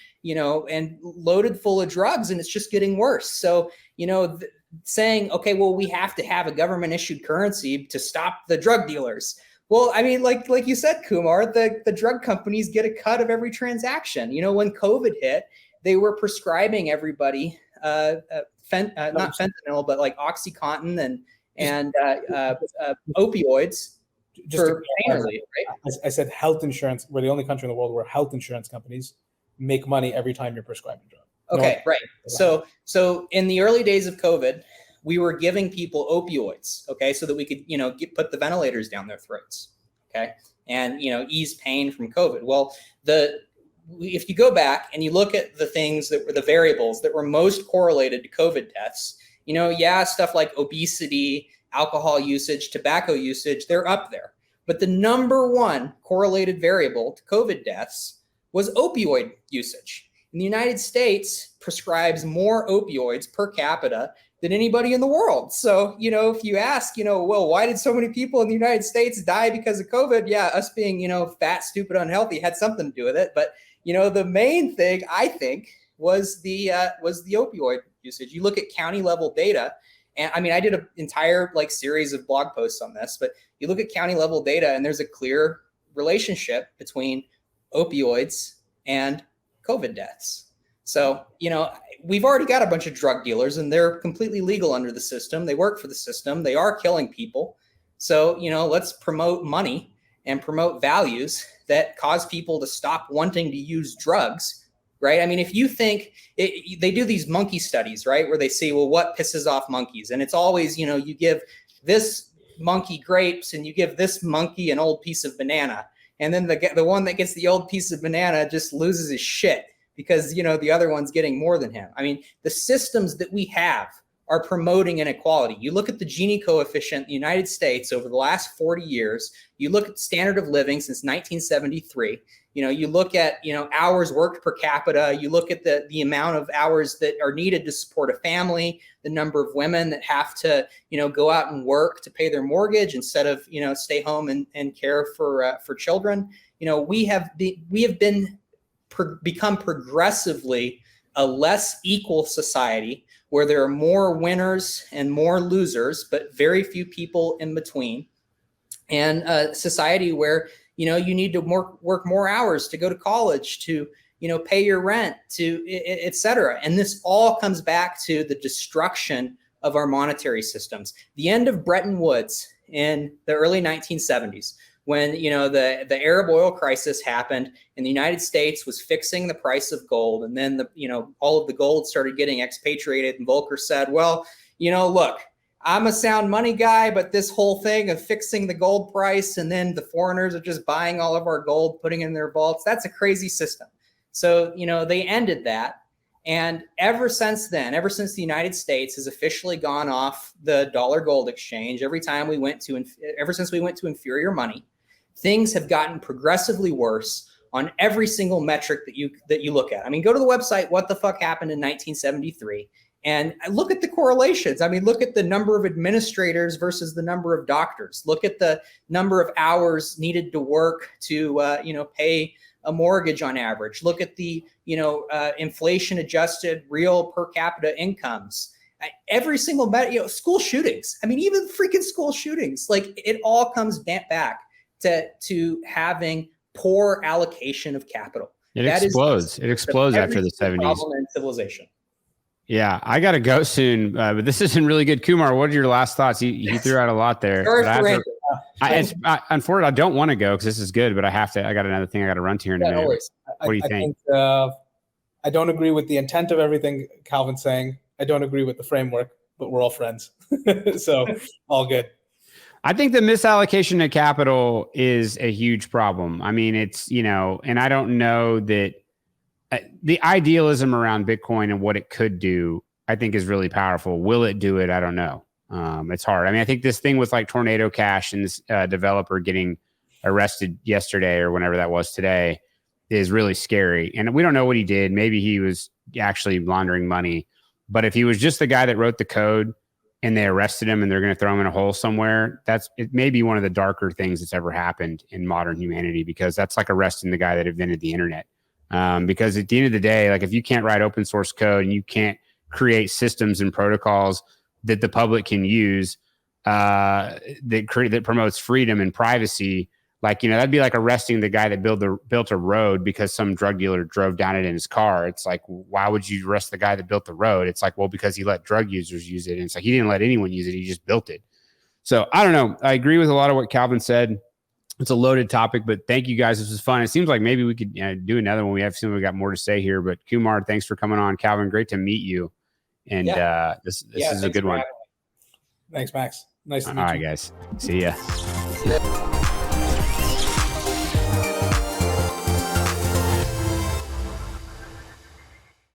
and loaded full of drugs, and it's just getting worse. So, saying, okay, well, we have to have a government issued currency to stop the drug dealers. Well, I mean, like you said, Kumar, the drug companies get a cut of every transaction. When COVID hit, they were prescribing everybody not fentanyl, but like OxyContin and opioids for pain relief, right? I said health insurance. We're the only country in the world where health insurance companies make money every time you're prescribing drugs. Okay, right. So in the early days of COVID, we were giving people opioids, okay, so that we could, put the ventilators down their throats, okay, and ease pain from COVID. Well, if you go back and you look at the things that were the variables that were most correlated to COVID deaths, stuff like obesity, alcohol usage, tobacco usage, they're up there. But the number one correlated variable to COVID deaths was opioid usage. And the United States prescribes more opioids per capita than anybody in the world. So, if you ask, well, why did so many people in the United States die because of COVID? Yeah, us being, fat, stupid, unhealthy had something to do with it. But, the main thing, I think, was the opioid usage. You look at county level data, and I mean, I did an entire series of blog posts on this, but you look at county level data and there's a clear relationship between opioids and COVID deaths. So, we've already got a bunch of drug dealers and they're completely legal under the system. They work for the system. They are killing people. So, let's promote money and promote values that cause people to stop wanting to use drugs, right? I mean, if you think they do these monkey studies, right, where they see, well, what pisses off monkeys? And it's always, you give this monkey grapes and you give this monkey an old piece of banana. And then the one that gets the old piece of banana just loses his shit because, the other one's getting more than him. I mean, the systems that we have are promoting inequality. You look at the Gini coefficient in the United States over the last 40 years, you look at standard of living since 1973, you look at, hours worked per capita, you look at the amount of hours that are needed to support a family, the number of women that have to, go out and work to pay their mortgage instead of, stay home and care for children. We have become progressively a less equal society where there are more winners and more losers, but very few people in between. And a society where, you need to work more hours to go to college, to, pay your rent, to et cetera. And this all comes back to the destruction of our monetary systems. The end of Bretton Woods in the early 1970s, when, the Arab oil crisis happened and the United States was fixing the price of gold. And then all of the gold started getting expatriated, and Volcker said, well, look, I'm a sound money guy, but this whole thing of fixing the gold price and then the foreigners are just buying all of our gold, putting it in their vaults, that's a crazy system. So, they ended that. And ever since then, ever since the United States has officially gone off the dollar gold exchange, ever since we went to inferior money, things have gotten progressively worse on every single metric that you look at. I mean, go to the website, What the Fuck Happened in 1973, and look at the correlations. I mean, look at the number of administrators versus the number of doctors. Look at the number of hours needed to work to, pay a mortgage on average. Look at the, inflation adjusted real per capita incomes. Every single, school shootings. I mean, even freaking school shootings, it all comes back to having poor allocation of capital. It explodes after the 70s. Problem in civilization. Yeah, I got to go soon, but this has been really good. Kumar, what are your last thoughts? He threw out a lot there. Unfortunately, I don't want to go because this is good, but I got another thing I got to run to here in a minute. No worries. What do you think? I don't agree with the intent of everything Calvin's saying. I don't agree with the framework, but we're all friends. So all good. I think the misallocation of capital is a huge problem. I mean, it's, and I don't know that the idealism around Bitcoin and what it could do, I think is really powerful. Will it do it? I don't know. It's hard. I mean, I think this thing with like Tornado Cash and this developer getting arrested yesterday or whenever that was today is really scary. And we don't know what he did. Maybe he was actually laundering money. But if he was just the guy that wrote the code and they arrested him and they're going to throw him in a hole somewhere, it may be one of the darker things that's ever happened in modern humanity, because that's like arresting the guy that invented the internet. Because at the end of the day, like if you can't write open source code and you can't create systems and protocols that the public can use that promotes freedom and privacy, like, that'd be like arresting the guy that built a road because some drug dealer drove down it in his car. It's like, why would you arrest the guy that built the road? It's like, well, because he let drug users use it. And it's like, he didn't let anyone use it. He just built it. So I don't know. I agree with a lot of what Calvin said. It's a loaded topic, but thank you guys. This was fun. It seems like maybe we could do another one. We got more to say here, but Kumar, thanks for coming on. Calvin, great to meet you. And this is a good one. Thanks, Max. Nice to meet you. All right, guys. See ya.